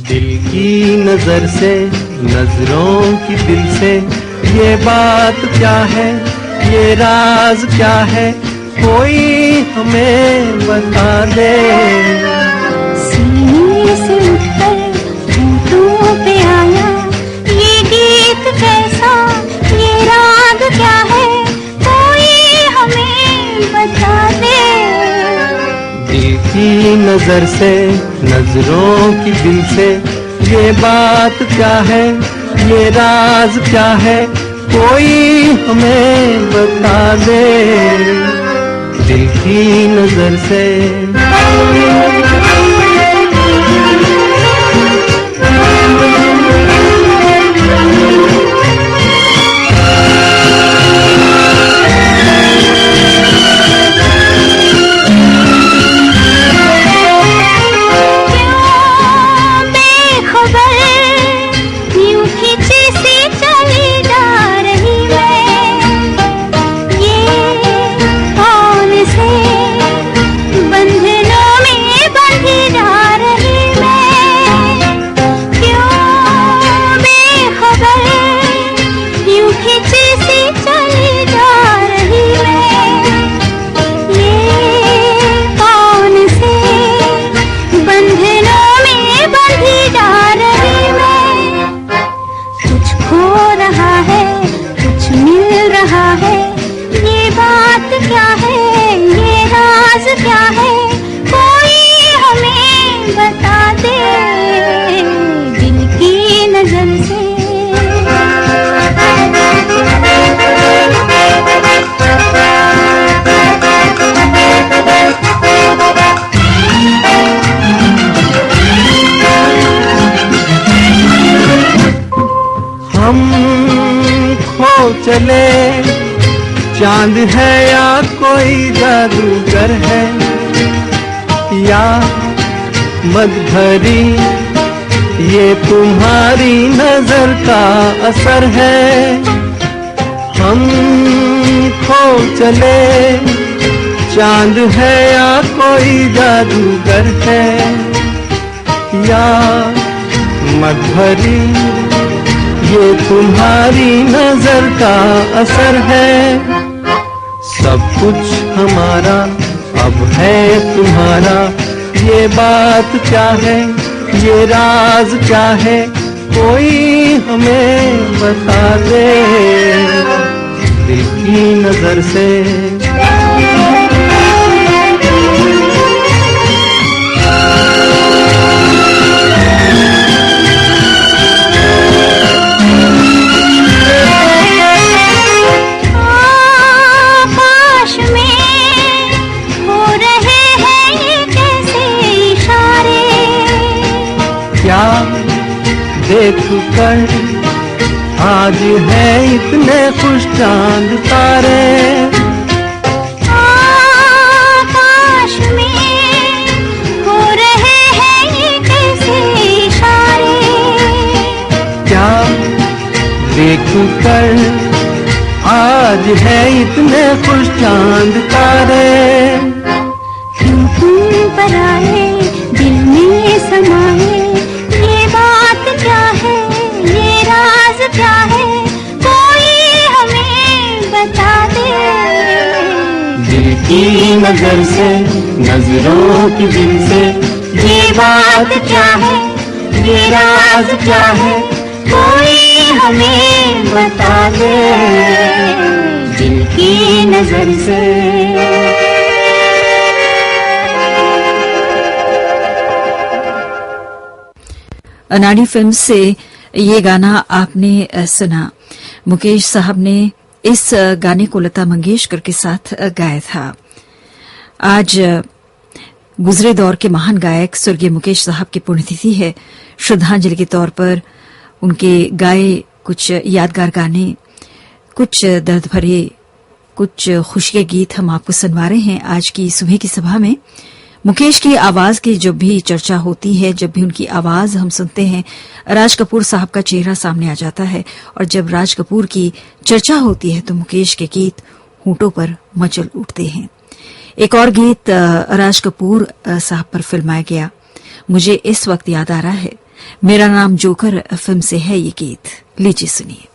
दिल की नजर से, नजरों की दिल से, ये बात क्या है, ये राज क्या है, कोई हमें बता दे। सीने से उठकर होठों पे आया ये गीत कैसा, ये राग क्या है, कोई हमें बता दे। दिल की नजर से, नजरों की दिल से, ये बात क्या है, ये राज क्या है, कोई हमें बता दे। दिल की नजर से। चले चांद है या कोई जादूगर है, या मद भरी ये तुम्हारी नजर का असर है। हम खो चले चांद है या कोई जादूगर है, या मद भरी ये तुम्हारी नजर का असर है। सब कुछ हमारा अब है तुम्हारा, ये बात क्या है, ये राज क्या है, कोई हमें बता दे। दिल की नजर से। देख कर आज है इतने खुश चांद तारे, आकाश में हो रहे हैं ये कैसे इशारे। क्या देख कर आज है इतने खुश चांद तारे। क्यों तुम पर आए दिल में समाए, ये बात क्या है, ये राज क्या है, कोई हमें बता दे। दिल की नजर से, नजरों की दिल से, ये बात क्या है, ये राज क्या है, कोई हमें बता दे। दिल की नजर से। अनाड़ी फिल्म से ये गाना आपने सुना। मुकेश साहब ने इस गाने को लता मंगेशकर के साथ गाया था। आज गुजरे दौर के महान गायक स्वर्गीय मुकेश साहब की पुण्यतिथि है। श्रद्धांजलि के तौर पर उनके गाए कुछ यादगार गाने, कुछ दर्द भरे, कुछ खुशी के गीत हम आपको सुनवा रहे हैं आज की सुबह की सभा में। मुकेश की आवाज की जब भी चर्चा होती है, जब भी उनकी आवाज हम सुनते हैं, राज कपूर साहब का चेहरा सामने आ जाता है। और जब राज कपूर की चर्चा होती है तो मुकेश के गीत होंठों पर मचल उठते हैं। एक और गीत राज कपूर साहब पर फिल्माया गया, मुझे इस वक्त याद आ रहा है, मेरा नाम जोकर फिल्म से है ये गीत, लीजिए सुनिए।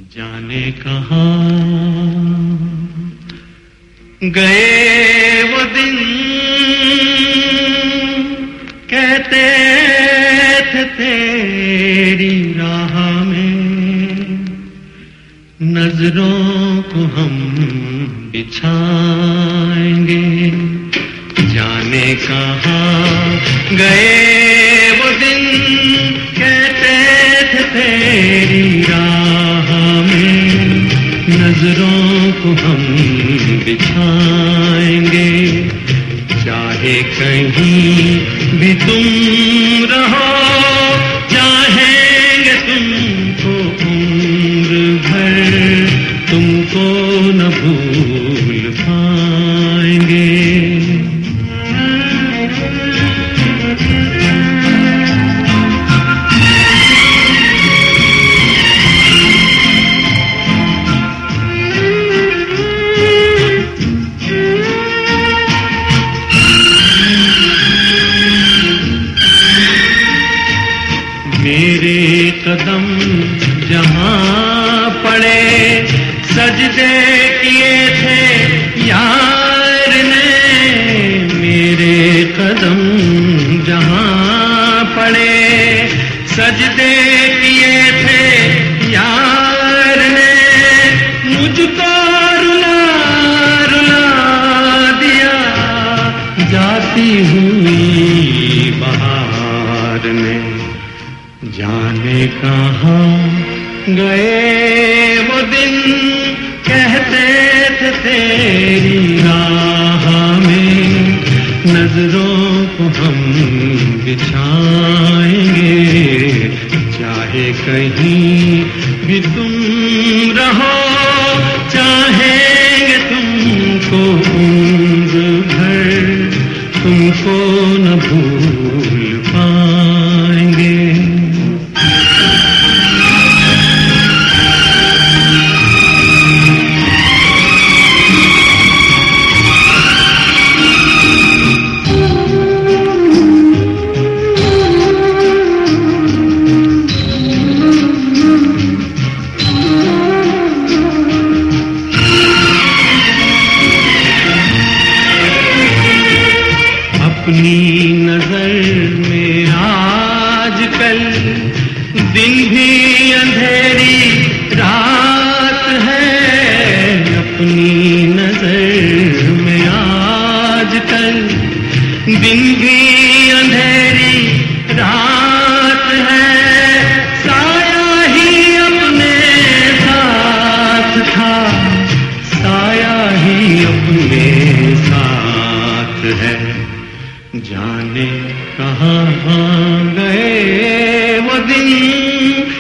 जाने कहाँ गए वो दिन, कहते थे तेरी राह में नजरों को हम बिछाएंगे। जाने कहाँ गए वो दिन, कहते थे तेरी राह में नजरों को हम बिछाएंगे। चाहे कहीं भी तुम रहो, चाहेंगे तुमको उम्र भर, तुमको न भूल पाएंगे। मेरे कदम जहाँ पड़े, सजदे किए थे यार ने। मेरे कदम जहाँ पड़े, सजदे किए थे यार ने। मुझको रुला रुला दिया जाती हुई बहार ने। जाने कहाँ गए वो दिन, कहते थे तेरी राह में नजरों को हम बिछाएंगे। चाहे कहीं भी तुम रहो, चाहेंगे तुमको उम्र भर, तुमको न भूल पाएंगे। अपनी नजर में आजकल दिन भी अंधेरी रात है। अपनी नजर में आजकल दिन भी अंधेरी रात है। साया ही अपने साथ था, साया ही अपने साथ है। जाने कहाँ गए वो दिन,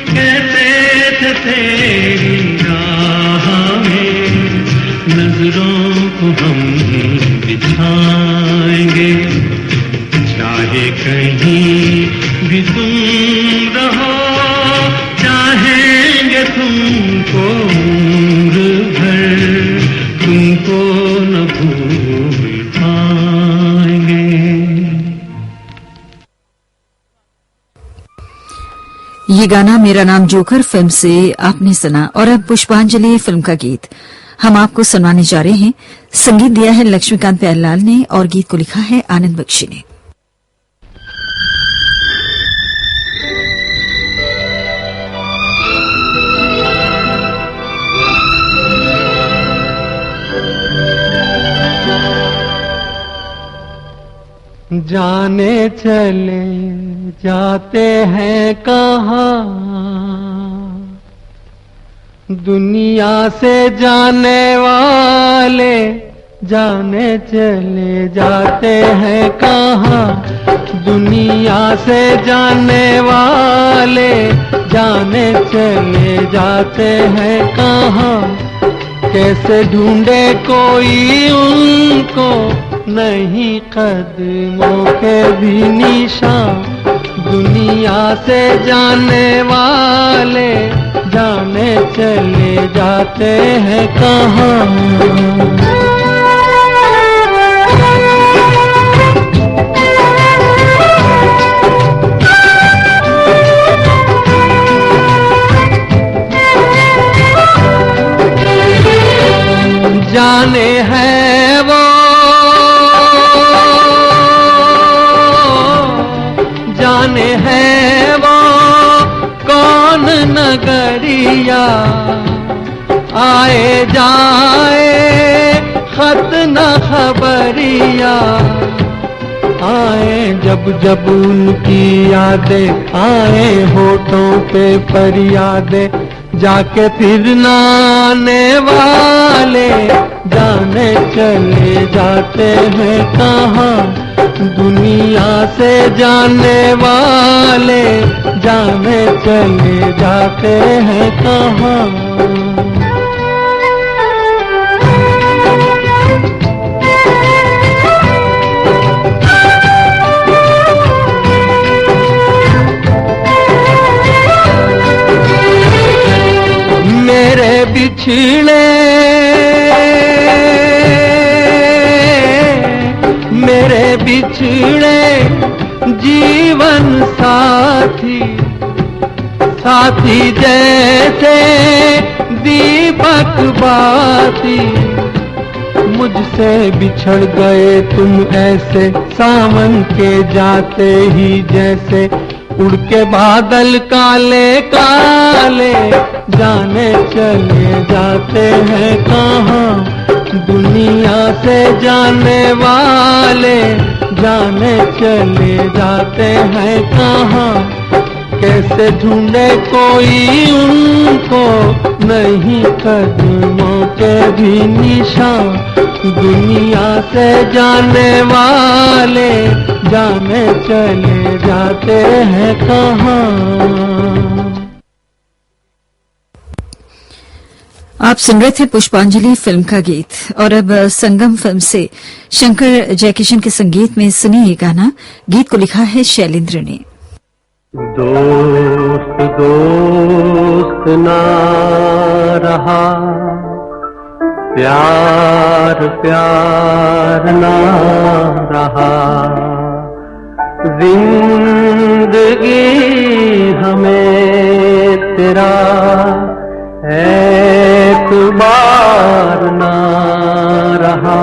कहते थे तेरी राह में नजरों को हम बिछाएंगे। चाहे कहीं भी तुम रहो, चाहेंगे तुम ये गाना मेरा नाम जोकर फिल्म से आपने सुना। और अब पुष्पांजलि फिल्म का गीत हम आपको सुनाने जा रहे हैं। संगीत दिया है लक्ष्मीकांत प्यारेलाल ने और गीत को लिखा है आनंद बख्शी ने। जाने चले जाते हैं कहाँ, दुनिया से जाने वाले जाने चले जाते हैं कहाँ, दुनिया से जाने वाले जाने चले जाते हैं कहाँ। कैसे ढूंढे कोई उनको नहीं कदमों के भी निशान, दुनिया से जाने वाले जाने चले जाते हैं कहाँ। जाने हैं वो जाने हैं वो कौन नगरिया, आए जाए खत न खबरिया, आए जब जब उनकी यादें आए होठों पे फरियादें, जाके फिर न आने वाले जाने चले जाते हैं कहाँ, दुनिया से जाने वाले जाने चले जाते हैं कहाँ। मेरे बिछड़े मेरे बिछड़े जीवन साथी, साथी जैसे दीपक बाती, मुझसे बिछड़ गए तुम ऐसे सावन के जाते ही जैसे, उड़ के बादल काले काले जाने चले जाते हैं कहाँ, दुनिया से जाने वाले जाने चले जाते हैं कहाँ। कैसे ढूंढे कोई उनको नहीं कदमों के भी निशान, दुनिया से जाने वाले जाने चले जाते हैं कहाँ। आप सुन रहे थे पुष्पांजलि फिल्म का गीत। और अब संगम फिल्म से शंकर जयकिशन के संगीत में सुनिए ये गाना। गीत को लिखा है शैलेंद्र ने। दोस्त दोस्त ना रहा, प्यार प्यार ना रहा, जिंदगी हमें तेरा एतबार ना रहा,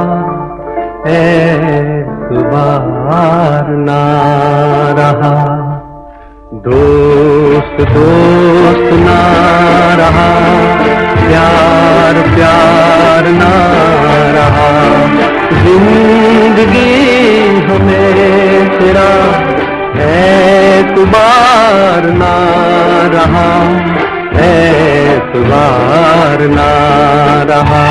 एतबार ना रहा, दोस्त दोस्त ना रहा, प्यार प्यार ना रहा, जिंदगी हमें तेरा एतबार ना रहा, एतबार ना रहा।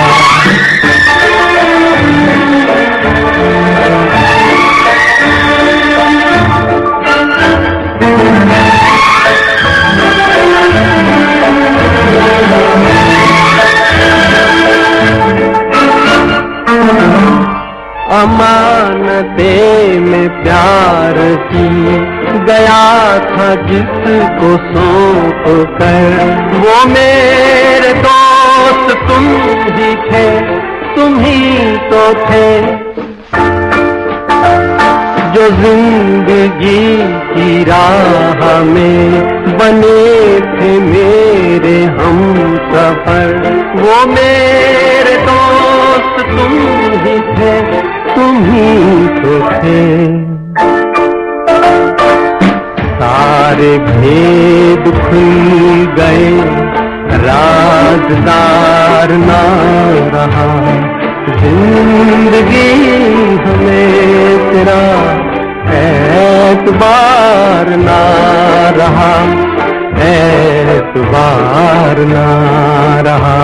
अमानते में प्यार की गया था जिसको सौंप कर, वो मेरे दोस्त तुम ही थे, तुम ही तो थे, जो जिंदगी की राह में बने थे मेरे हम सफर, वो मेरे दोस्त तुम ही थे, तुम ही तो थे। सारे भेद खुल गए, राजदार ना रहा, जिंदगी हमें तेरा एतबार ना रहा, एतबार ना रहा।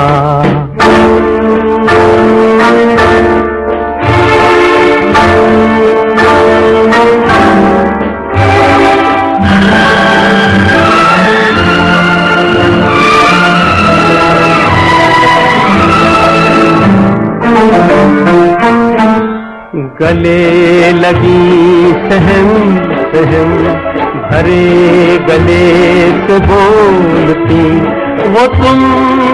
गले लगी सहम सहम भरे गले से बोलती, वो तुम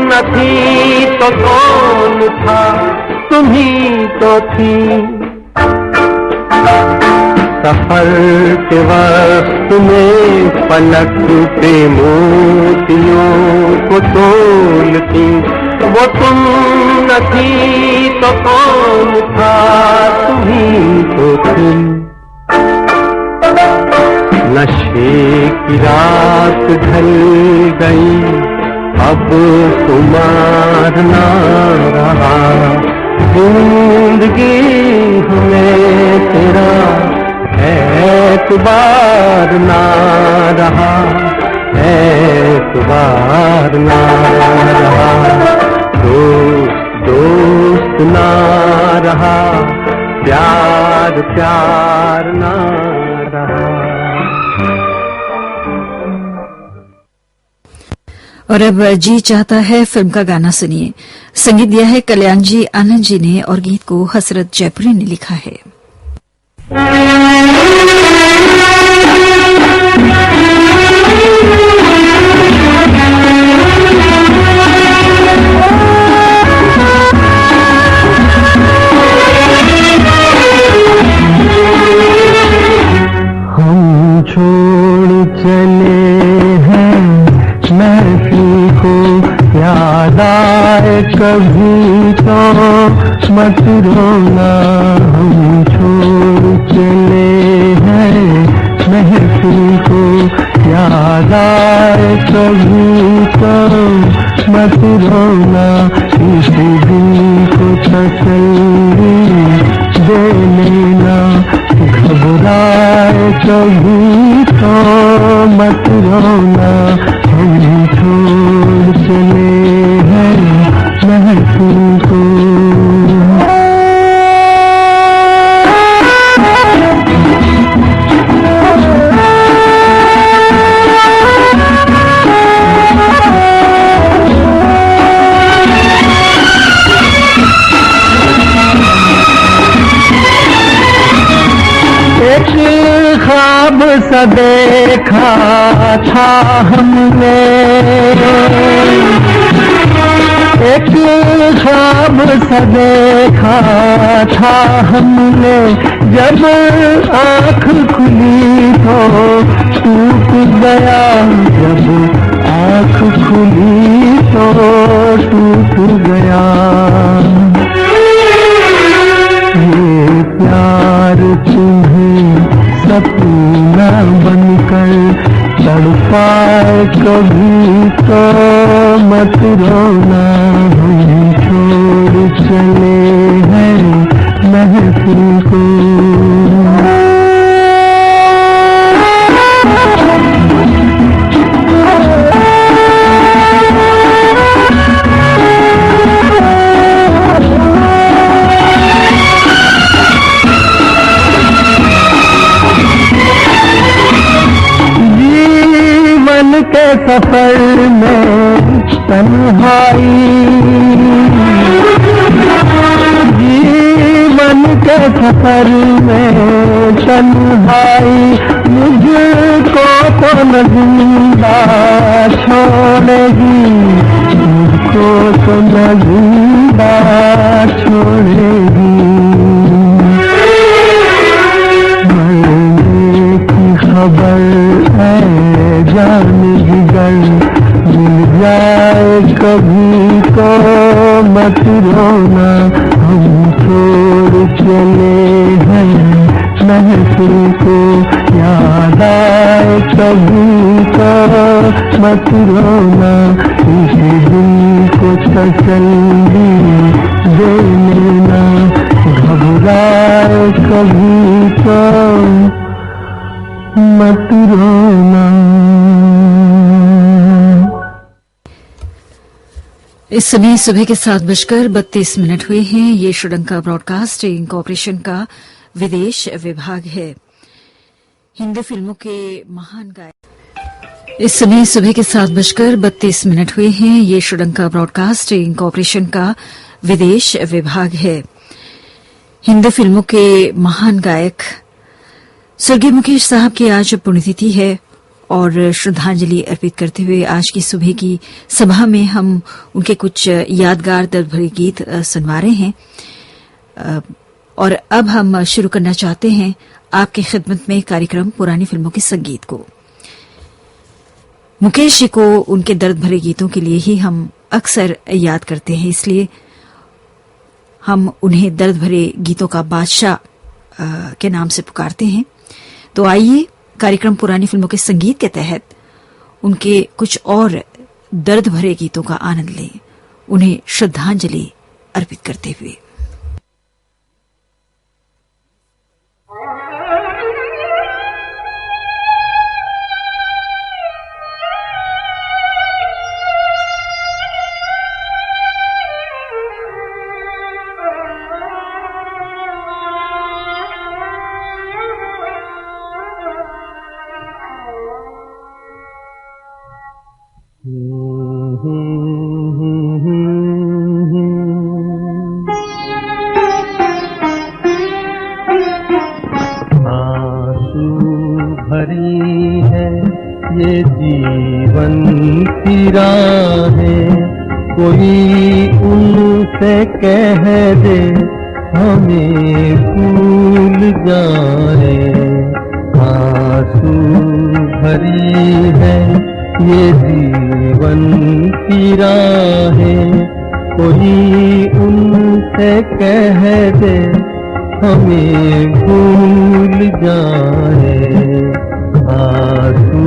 न थी तो कौन था, तुम ही तो थी। सफर के वक्त में पलक पे मोतियों को तोलती, वो तुम न थी तो कौन था, तुम ही तो थी। नशे की रात ढल गई, अब खुमार ना रहा, जिंदगी हमें तेरा एतबार ना रहा, एतबार ना रहा। दोस्त ना रहा, प्यार प्यार ना रहा। और अब जी चाहता है फिल्म का गाना सुनिए। संगीत दिया है कल्याण जी आनंद जी ने और गीत को हसरत जयपुरी ने लिखा है। हम छोड़ चले हैं महफिल को, याद आए कभी तो मत रोना। हम छोड़ चले हैं महफिल को, याद आए कभी तो मत रोना। इस दिल को तसल्ली दे लेना, घबराए कभी तो मत रोना। हम छोड़ चले हैं महफिल को। एक ख्वाब सा देखा था हमने, एक ख्वाब सा देखा था हमने, जब आँख खुली तो टूट गया, जब आँख खुली तो टूट गया। ये प्यार तुम्हें सपना बनकर तड़पाए कभी तो मत रोना। हम छोड़ चले हैं महफिल को। के सफर में तन्हाई, जीवन के सफर में तन्हाई, मुझको तो न जिंदा छोड़ेगी, मुझको तो न जिंदा छोड़ेगी। महफिल को याद आए कभी तो मत रोना, इस दिल को तसल्ली दे लेना, घबराए कभी तो मत रोना। इस समय सुबह के 7:32 हुए हैं। ये श्रीलंका ब्रॉडकास्टिंग कॉरपोरेशन का विदेश विभाग है। हिंदी फिल्मों के महान गायक। इस समय सुबह के 7:32 हुए हैं। ये श्रीलंका ब्रॉडकास्टिंग कॉरपोरेशन का विदेश विभाग है। हिंदी फिल्मों के महान गायक स्वर्गीय मुकेश साहब की आज पुण्यतिथि है और श्रद्धांजलि अर्पित करते हुए आज की सुबह की सभा में हम उनके कुछ यादगार दर्द भरे गीत सुनवा रहे हैं। और अब हम शुरू करना चाहते हैं आपकी खिदमत में कार्यक्रम पुरानी फिल्मों के संगीत को। मुकेश जी को उनके दर्द भरे गीतों के लिए ही हम अक्सर याद करते हैं, इसलिए हम उन्हें दर्द भरे गीतों का बादशाह के नाम से पुकारते हैं। तो आइए कार्यक्रम पुरानी फिल्मों के संगीत के तहत उनके कुछ और दर्द भरे गीतों का आनंद लें, उन्हें श्रद्धांजलि अर्पित करते हुए। ये जीवन की राहें कोई उनसे कह दे हमें भूल जाए, आंसू भरी है ये जीवन की राहें कोई उनसे कह दे हमें भूल जाए, आंसू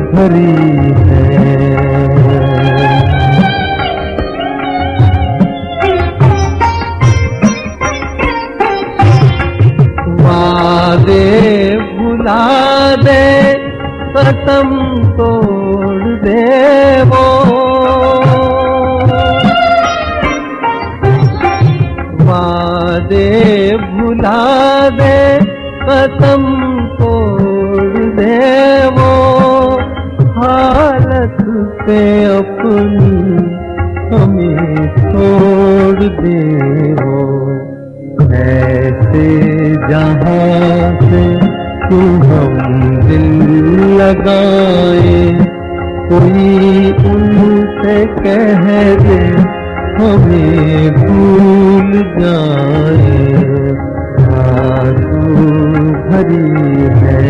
भरी है। वादे भुला दे कसम तोड़ दे वो, वादे भुला दे कसम तोड़ दे वो, हालत पे अपनी हमें छोड़ दे वो, ऐसे जहाँ से तू हम दिल लगाए कोई उनसे कह दे हमें भूल जाए, आंसू भरी है।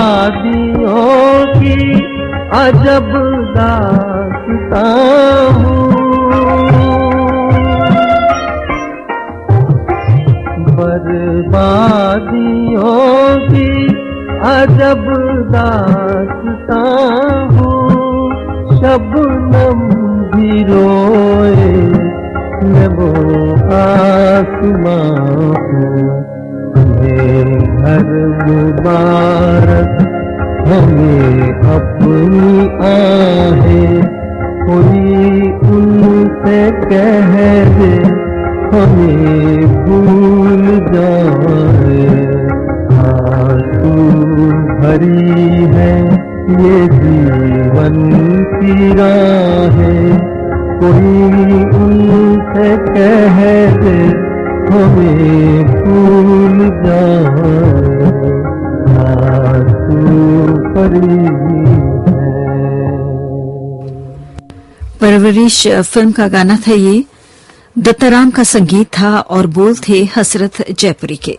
बर्बादियों की अजब दास्तां हूँ, बर्बादियों की अजब दास्तां हूँ, शबनम भी रोए मैं वो आसमां हूँ, घर मुबारक हमें अपनी आहें कोई उनसे कह दे हमें भूल जाए, आंसू भरी है ये जीवन की राहें कोई उनसे कह दे हमें भूल जाए, आंसू भरी है। परवरिश फिल्म का गाना था ये। दत्ताराम का संगीत था और बोल थे हसरत जयपुरी के।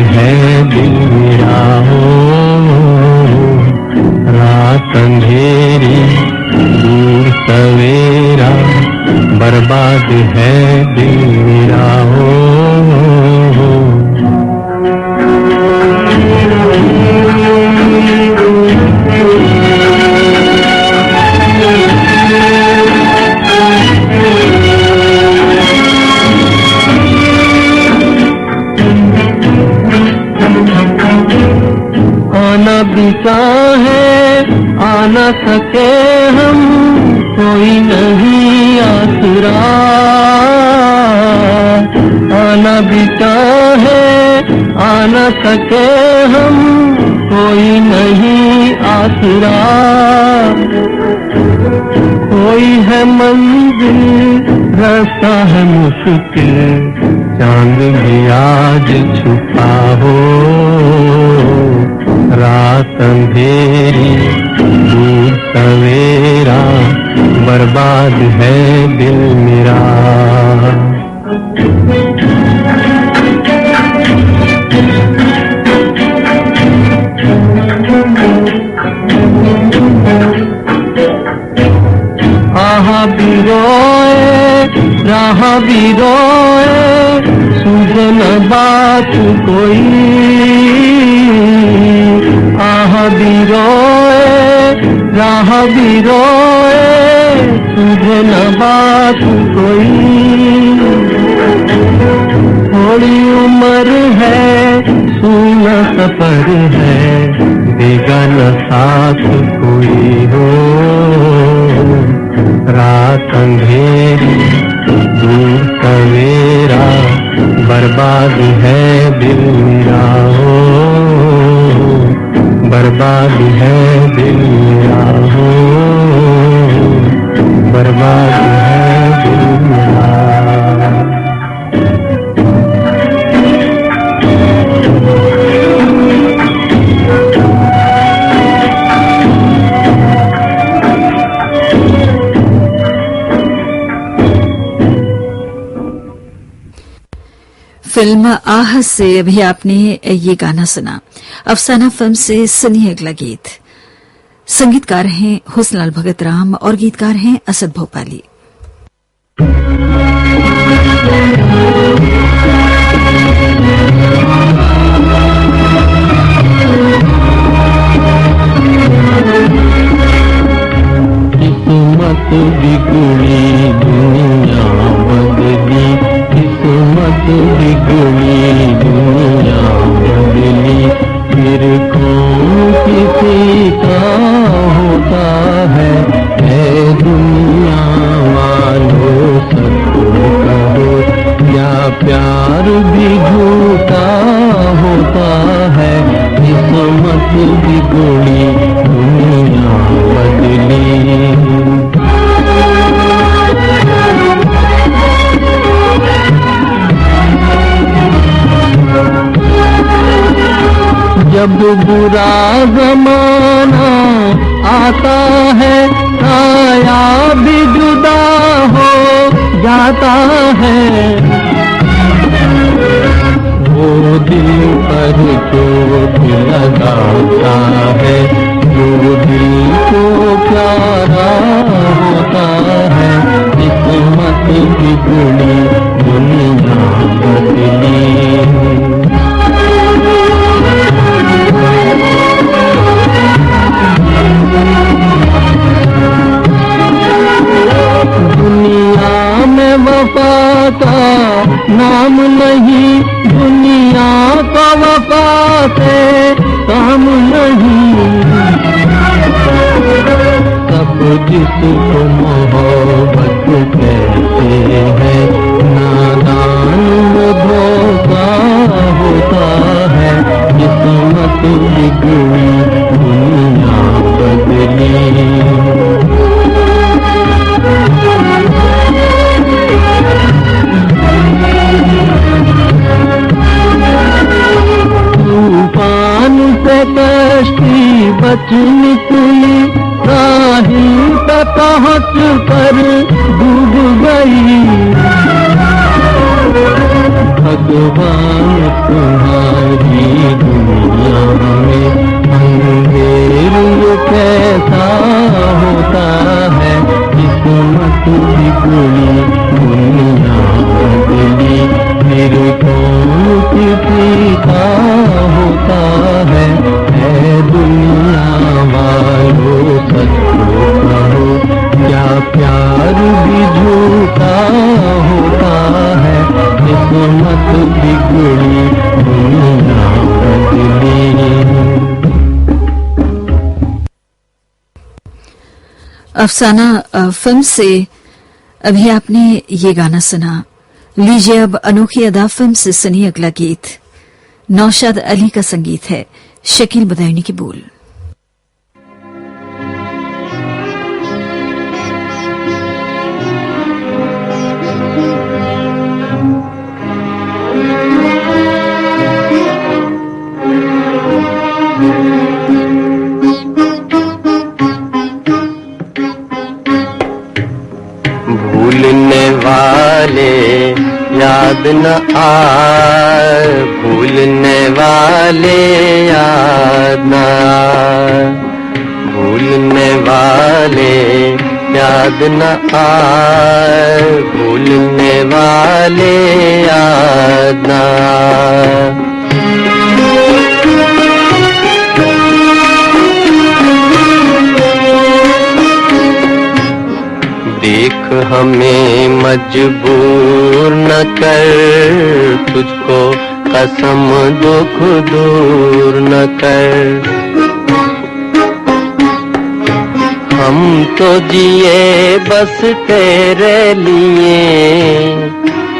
है दिल मेरा हो, रात अंधेरी दूर सवेरा, बर्बाद है दिल मेरा हो। आना भी चाहे आ न सके हम, कोई नहीं आसरा। आना भी चाहे आ न सके हम, कोई नहीं आसरा। कोई है मंजिल रास्ता है मुश्किल, चांद भी आज छुपा हो, रात अंधेरी दूर सवेरा, बर्बाद है दिल मेरा। आहा भी रोए राह भी रोए, सूझे न बात कोई। आह भी रोए राह भी रोए, सूझे न बात कोई। थोड़ी उम्र है सूना सफर है, देगा न साथ कोई हो, रात अंधेरी दूर सवेरा, बर्बाद है दिल मेरा हो, बर्बाद है दिल मेरा हो, बर्बाद है दिल मेरा। फिल्म आह से अभी आपने ये गाना सुना। अफसाना फिल्म से सुनिए अगला गीत। संगीतकार हैं हुस्नलाल भगत राम और गीतकार हैं असद भोपाली। किस्मत बिगड़ी दुनिया बदली, किस्मत बिगड़ी दुनिया बदली, फिर कौन किसी का होता है। ऐ दुनिया वालों सबको कहो, क्या प्यार भी झूठा होता है। किस्मत बिगड़ी दुनिया बदली। जब बुरा ज़माना आता है, साया भी जुदा हो जाता है। वो दिल पर चोट लगाता है, जो दिल को प्यारा होता है। किस्मत बिगड़ी दुनिया बदली। दुनिया में वफा का नाम नहीं, दुनिया का वफा से काम नहीं। सब जिसको मोहब्बत कहते हैं, नादान वो धोखा होता है। किस्मत बिगड़ी दुनिया बदली। तूफान से कश्ती बच निकली, साहिल पे पहुँच कर डूब गई। भगवान तुम्हारा भरी दुनिया में अंधेर ये कैसा होता है, किस्मत बिगड़ी दुनिया बदली, फिर कौन किसी का होता है दुनिया वालों सच कहो, क्या प्यार भी झूठा होता है, किस्मत बिगड़ी दुनिया बदली। अफसाना फिल्म से अभी आपने ये गाना सुना। लीजिए अब अनोखी अदा फिल्म से सुनिए अगला गीत। नौशाद अली का संगीत है, शकील बदायूनी के बोल। भूलने वाले याद न आए, भूलने वाले याद न आए, भूलने वाले याद न आए, भूलने वाले याद न आए। देख हमें मजबूर न कर, तुझको कसम दुख दूर न कर, हम तो जिए बस तेरे लिए,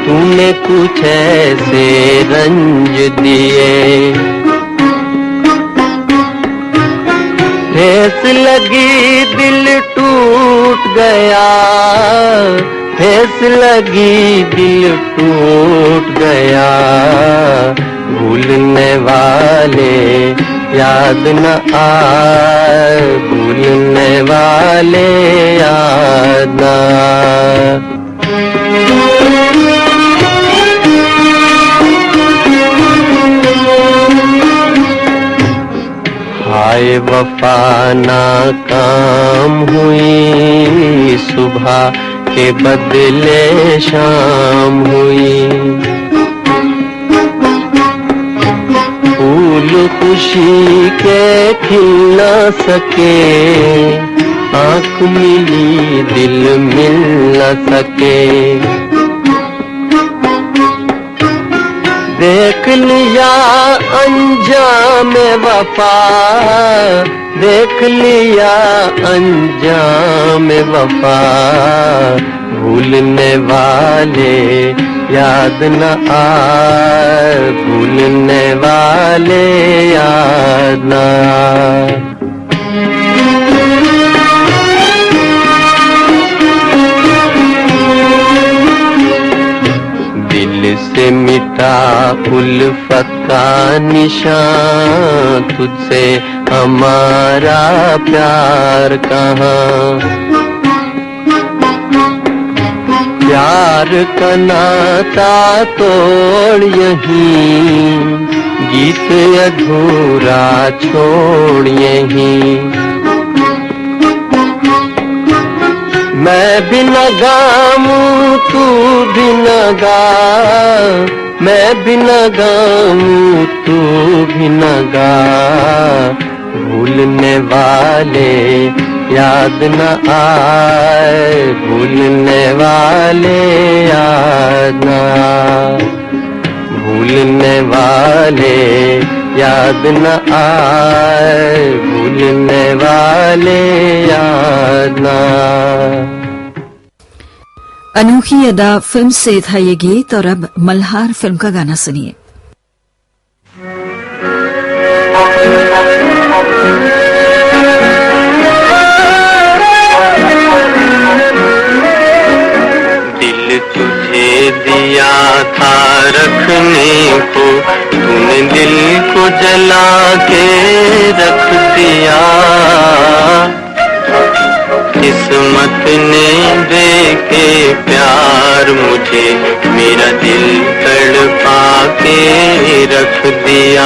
तूने कुछ ऐसे रंज दिए, ठेस लगी दिल टूट गया, ठेस लगी दिल टूट गया, भूलने वाले याद न आए, भूलने वाले याद न आए। हाय वफा नाकाम हुई, सुबह के बदले शाम हुई, फूल खुशी के खिल न सके, आँख मिली दिल मिल न सके, देख लिया अंजाम वफा, देख लिया अंजाम वफा, भूलने वाले याद न आए, भूलने वाले याद न आए। दिल से मिटा उल्फत का निशान, तुझसे हमारा प्यार कहाँ, प्यार का नाता तोड़ यहीं, गीत अधूरा छोड़ यहीं, मैं भी न गाऊं तू भी न गा, मैं भी न गाऊं तू भी न गा, भूलने वाले याद न आए, भूलने वाले याद न आए, भूलने वाले याद न आए, भूलने वाले याद न आए। अनोखी अदा फिल्म से था ये गीत और अब मल्हार फिल्म का गाना सुनिए। दिल तुझे दिया था रखने को, तूने दिल को जला के रख दिया, किस्मत ने दे के प्यार मुझे मेरा दिल तड़ तड़पा के रख दिया।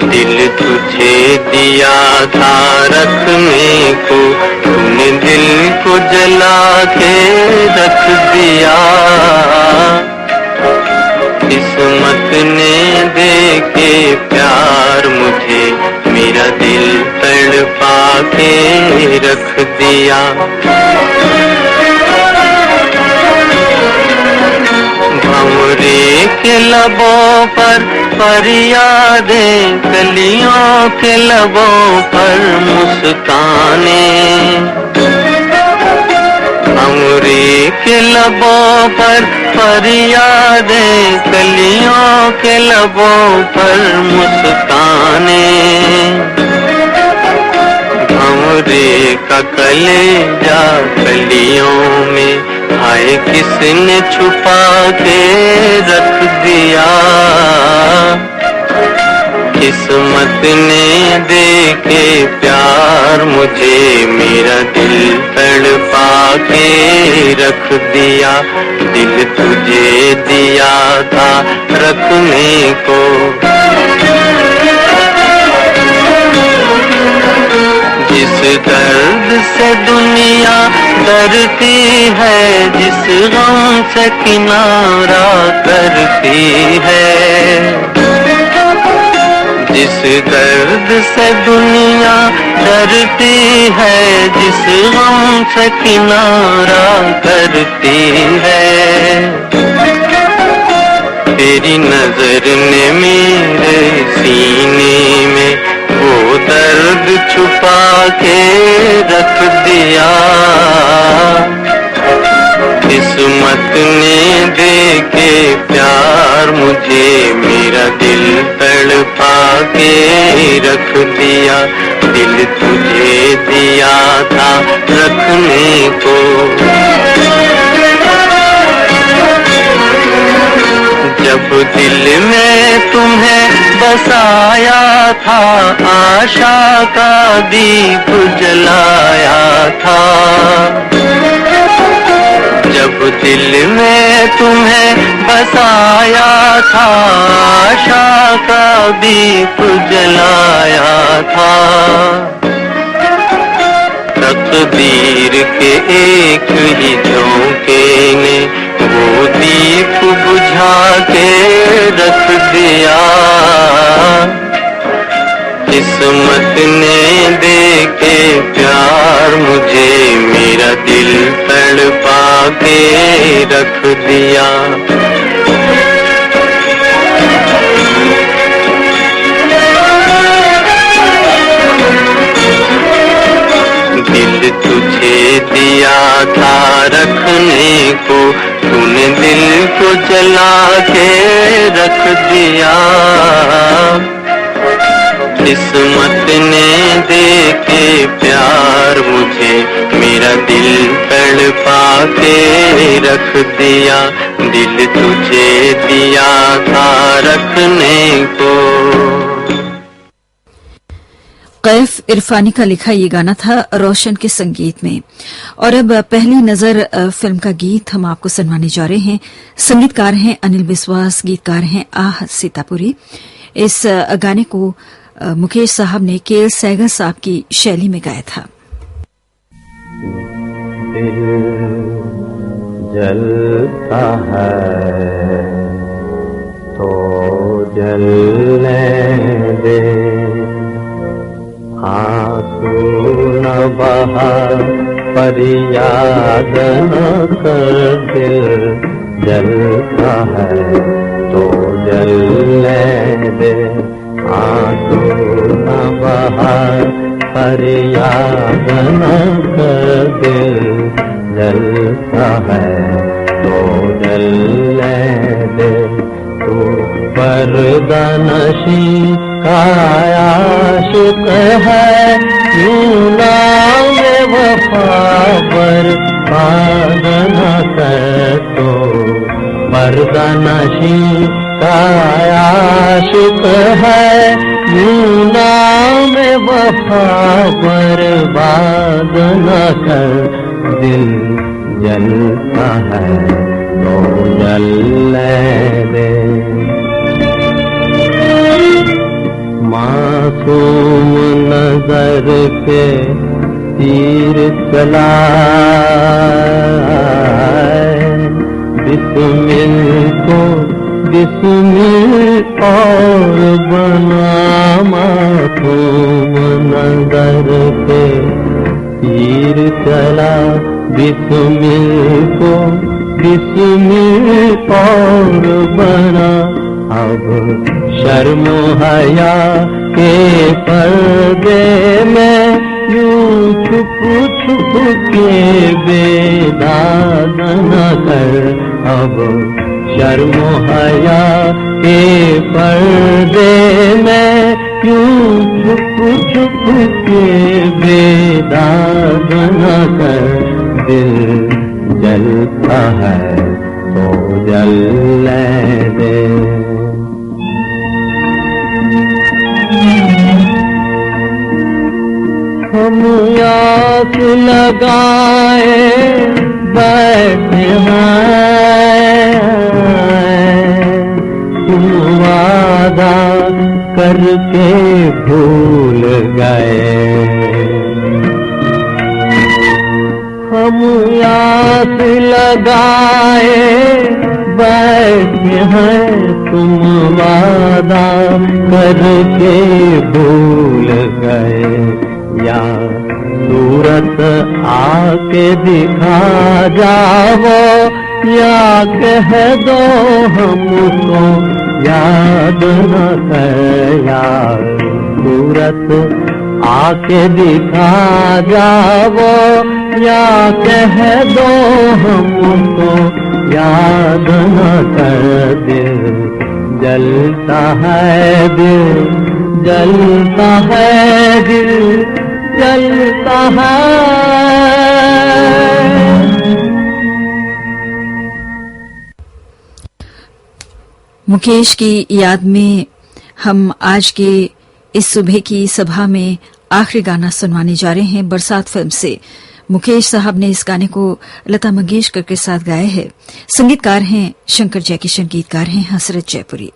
दिल तुझे दिया था रखने को, तूने दिल को जला के रख दिया। किस्मत ने दे के प्यार मुझे मेरा दिल तड़पा के रख दिया। भंवरे के लबों पर फरियादें, कलियों के लबों पर मुस्कानें। भंवरे के लबों पर फरियादें, कलियों के लबों पर मुस्कानें। भंवरे का कलेजा कलियों में हाय किसने छुपा के रख दिया। किस्मत ने दे के प्यार मुझे मेरा दिल तड़पा के रख दिया। दिल तुझे दिया था रखने को, जिस दर्द से दुनिया डरती है, जिस गम से किनारा करती है। जिस दर्द से दुनिया डरती है, जिस गम से किनारा करती है। तेरी नजर ने मेरे सीने में वो दर्द छुपा के रख दिया। किस्मत ने दे के प्यार मुझे मेरा दिल तड़पा के रख दिया। दिल तुझे दिया था रखने को, जब दिल में तुम्हें बसाया था, आशा का दीप जलाया था। जब दिल में तुम्हें बसाया था, आशा का दीप जलाया था। तकदीर के एक ही झोंके ने वो दीप बुझा के रख दिया। किस्मत ने दे के प्यार मुझे मेरा दिल तड़पा के रख दिया। दिल तुझे दिया था रखने को, तूने दिल को जला के रख दिया। किस्मत ने दे के प्यार मुझे मेरा दिल तड़पा के रख दिया। दिल तुझे दिया था रखने को। कैफ इरफानी का लिखा ये गाना था रोशन के संगीत में। और अब पहली नजर फिल्म का गीत हम आपको सुनवाने जा रहे हैं। संगीतकार हैं अनिल विश्वास, गीतकार हैं आह सीतापुरी। इस गाने को मुकेश साहब ने केएल सहगल साहब की शैली में गाया था। दिल जलता है तो जलने दे, आंसू न बहा फरियाद न कर। दिल जलता है तो जलने दे, आंसू न बहा फरियाद न कर। दिल जलता है तो जलने दे। तू पर्दा नशी का आशिक है, यूं नाम वफा बर्बाद न कर। तो पर्दा नशी का आशिक है, यूं नाम वफा बर्बाद न कर। दिल जलता है तो जलने दे। मासूम नजर के तीर चलाए, बिस्मिल को बिस्मिल और बना। मासूम नजर के तीर चला, बिस्मिल को बिस्मिल और बना। अब शर्म हया के पर्दे में यूं छुप छुप के बेदाग न कर। अब शर्म हया के पर्दे में यूं छुप छुप के बेदाग न कर। दिल जलता है तो जलने दे। हम आस लगाए बैठे हैं, तुम वादा करके भूल गए। हम आस लगाए बैठे हैं, तुम वादा करके भूल गए। या सूरत आके दिखा जाओ, या कह दो हमको याद न कर। या सूरत आके दिखा जाओ, या कह दो हमको याद न कर। दिल जलता है, दिल जलता है, दिल जलता है। मुकेश की याद में हम आज के इस सुबह की सभा में आखिरी गाना सुनवाने जा रहे हैं। बरसात फिल्म से मुकेश साहब ने इस गाने को लता मंगेशकर के साथ गाया है। संगीतकार हैं शंकर जयकिशन, गीतकार हैं हसरत जयपुरी।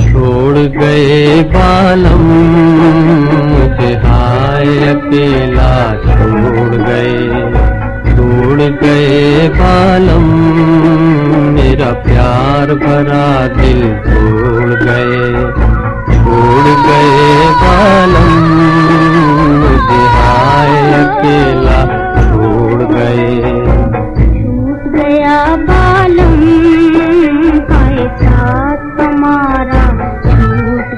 छोड़ गए बालम मुझे हाय अकेला, छोड़ गए बालम मेरा प्यार भरा दिल छोड़ गए बालम मुझे हाय अकेला छोड़ गए। छूट गया बालम हाय साथ हमारा, छूट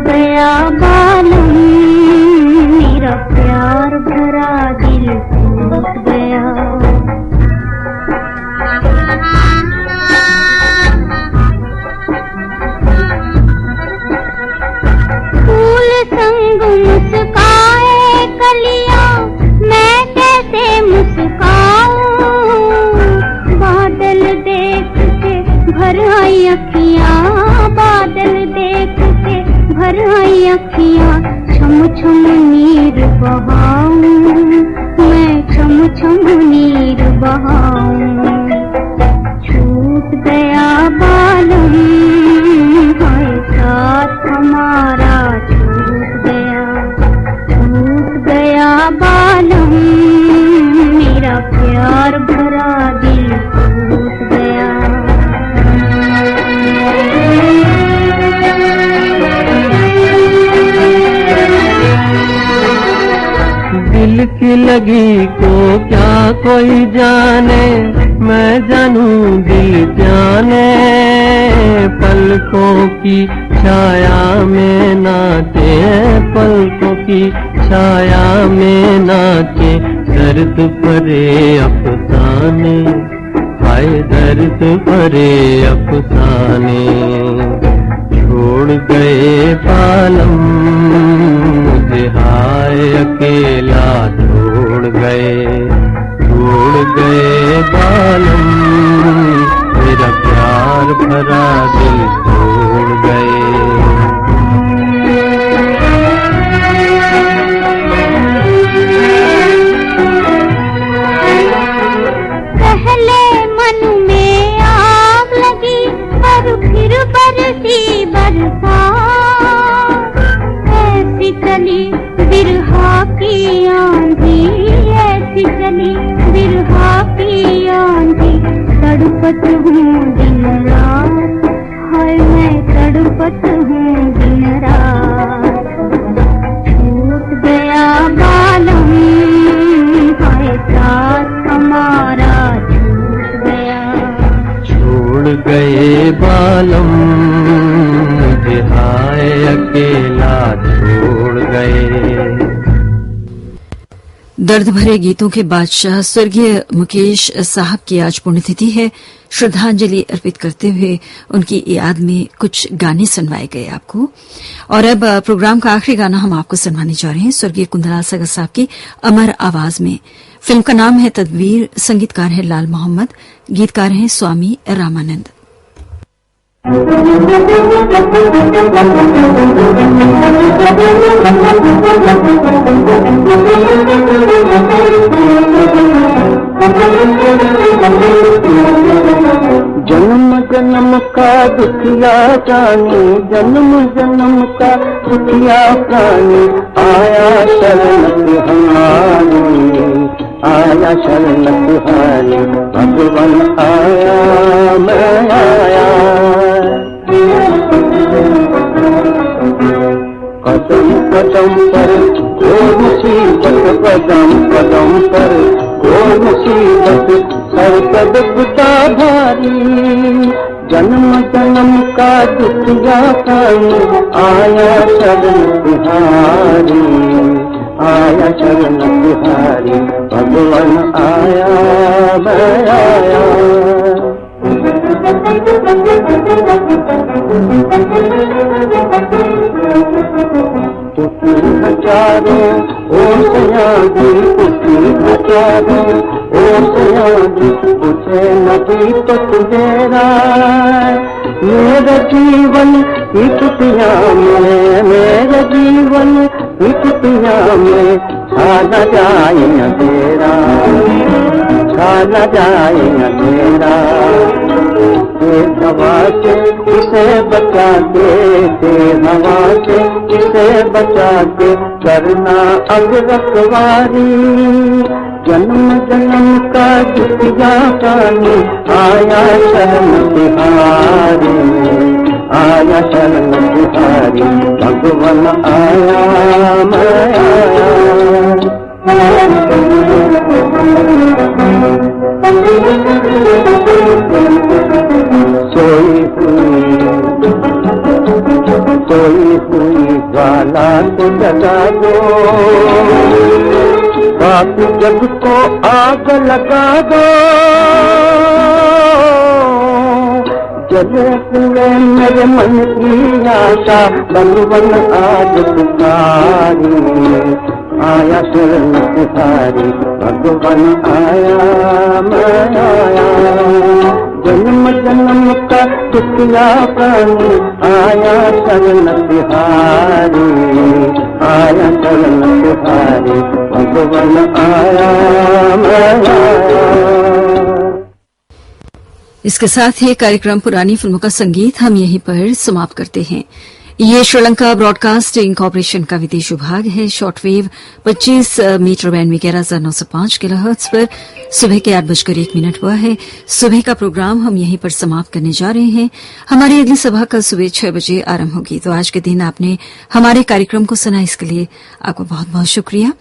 गया बालम मेरा प्यार भरा दिल टूट गया। फूल संग मुस्काए कलियां, मैं कैसे मुस्काऊं। बादल देख के भर आई अखियां, बादल देख के भर आई अखियां। छम छम नीर बहाऊं, मैं छम छम नीर बहाऊं। छूट गया बालम हाय साथ हमारा, छूट गया बालम मेरा प्यार भरा दिल टूट गया। दिल की लगी को क्या कोई जाने, मैं जानूं दिल जाने। पलकों की छाया में नाचे, पलकों की छाया में नाचे। दर्द भरे अफसाने, हाय दर्द भरे अफसाने। छोड़ गए बालम, मुझे हाय अकेला छोड़ गए बालम, मेरा प्यार भरा दिल छोड़ गए। पहले मन में आग लगी पर फिर बरसी बरसात, ऐसी चली बिरहा की आंधी, ऐसी चली बिरहा की आंधी, तड़पत हूँ दिन रात, हाय मैं तड़पत हूँ दिन रात। छूट गया बालम, हाय साथ हमारा छूट गया। छोड़ गए बालम, मुझे हाय अकेला छोड़ गए। दर्द भरे गीतों के बादशाह स्वर्गीय मुकेश साहब की आज पुण्यतिथि है। श्रद्धांजलि अर्पित करते हुए उनकी याद में कुछ गाने सुनवाए गए आपको। और अब प्रोग्राम का आखिरी गाना हम आपको सुनवाने जा रहे हैं स्वर्गीय कुंदलाल सगर साहब की अमर आवाज में। फिल्म का नाम है तदबीर, संगीतकार है लाल मोहम्मद, गीतकार हैं स्वामी रामानंद। जन्म जन्म का दुखिया जाने, जन्म जन्म का दुखिया प्राणी, आया शरण तुहारी, आया शरण तुहारी, भगवान आया मैं आया। कदम कदम पर कोई मुसीबत, कदम कदम पर कोई मुसीबत, सर कद पिता भारी, जन्म जन्म का दुखिया प्राणी, आया शरण तुहारी, आया शरण तुहारी, भगवान आया मैं आया। हजारों ओ सयाजी, हजारों ओ सयाजी, मुझे नदी तो तेरा, मेरा जीवन एक पिया में, मेरा जीवन एक पिया में, छाना जाए न तेरा, छाना जाए न तेरा। हवा से किसे बचा के, हवा से किसे बचा के, करना अब रखवारी, जन्म जन्म का दुखिया प्राणी, आया शरण तुहारी, आया शरण तुहारी, भगवान आया मैं आया। सोई हुई ज्वाला को जगा दो, बाप जग को आग लगा दो, जले हुए मेरे मन की आशा, बन बन आज पुकारी, आया शरण तुहारी, भगवान आया मैं आया। जन्म जन्म का दुखिया प्राणी, आया शरण तुहारी, आया शरण तुहारी, भगवान आया मैं आया। इसके साथ ही कार्यक्रम पुरानी फिल्मों का संगीत हम यहीं पर समाप्त करते हैं। ये श्रीलंका ब्रॉडकास्टिंग कॉर्पोरेशन का विदेश विभाग है। शॉर्टवेव 25 मीटर बैंड में 11,905 किलोहर्ट्ज पर सुबह के 8:01 हुआ है। सुबह का प्रोग्राम हम यहीं पर समाप्त करने जा रहे हैं। हमारी अगली सभा कल सुबह 6 बजे आरंभ होगी। तो आज के दिन आपने हमारे कार्यक्रम को सुना, इसके लिए आपको बहुत बहुत शुक्रिया।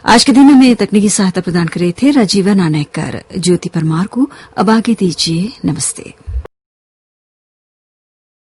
आज के दिन हमें तकनीकी सहायता प्रदान कर रहे थे राजीवा नानायकर। ज्योति परमार को अब आगे दीजिए नमस्ते।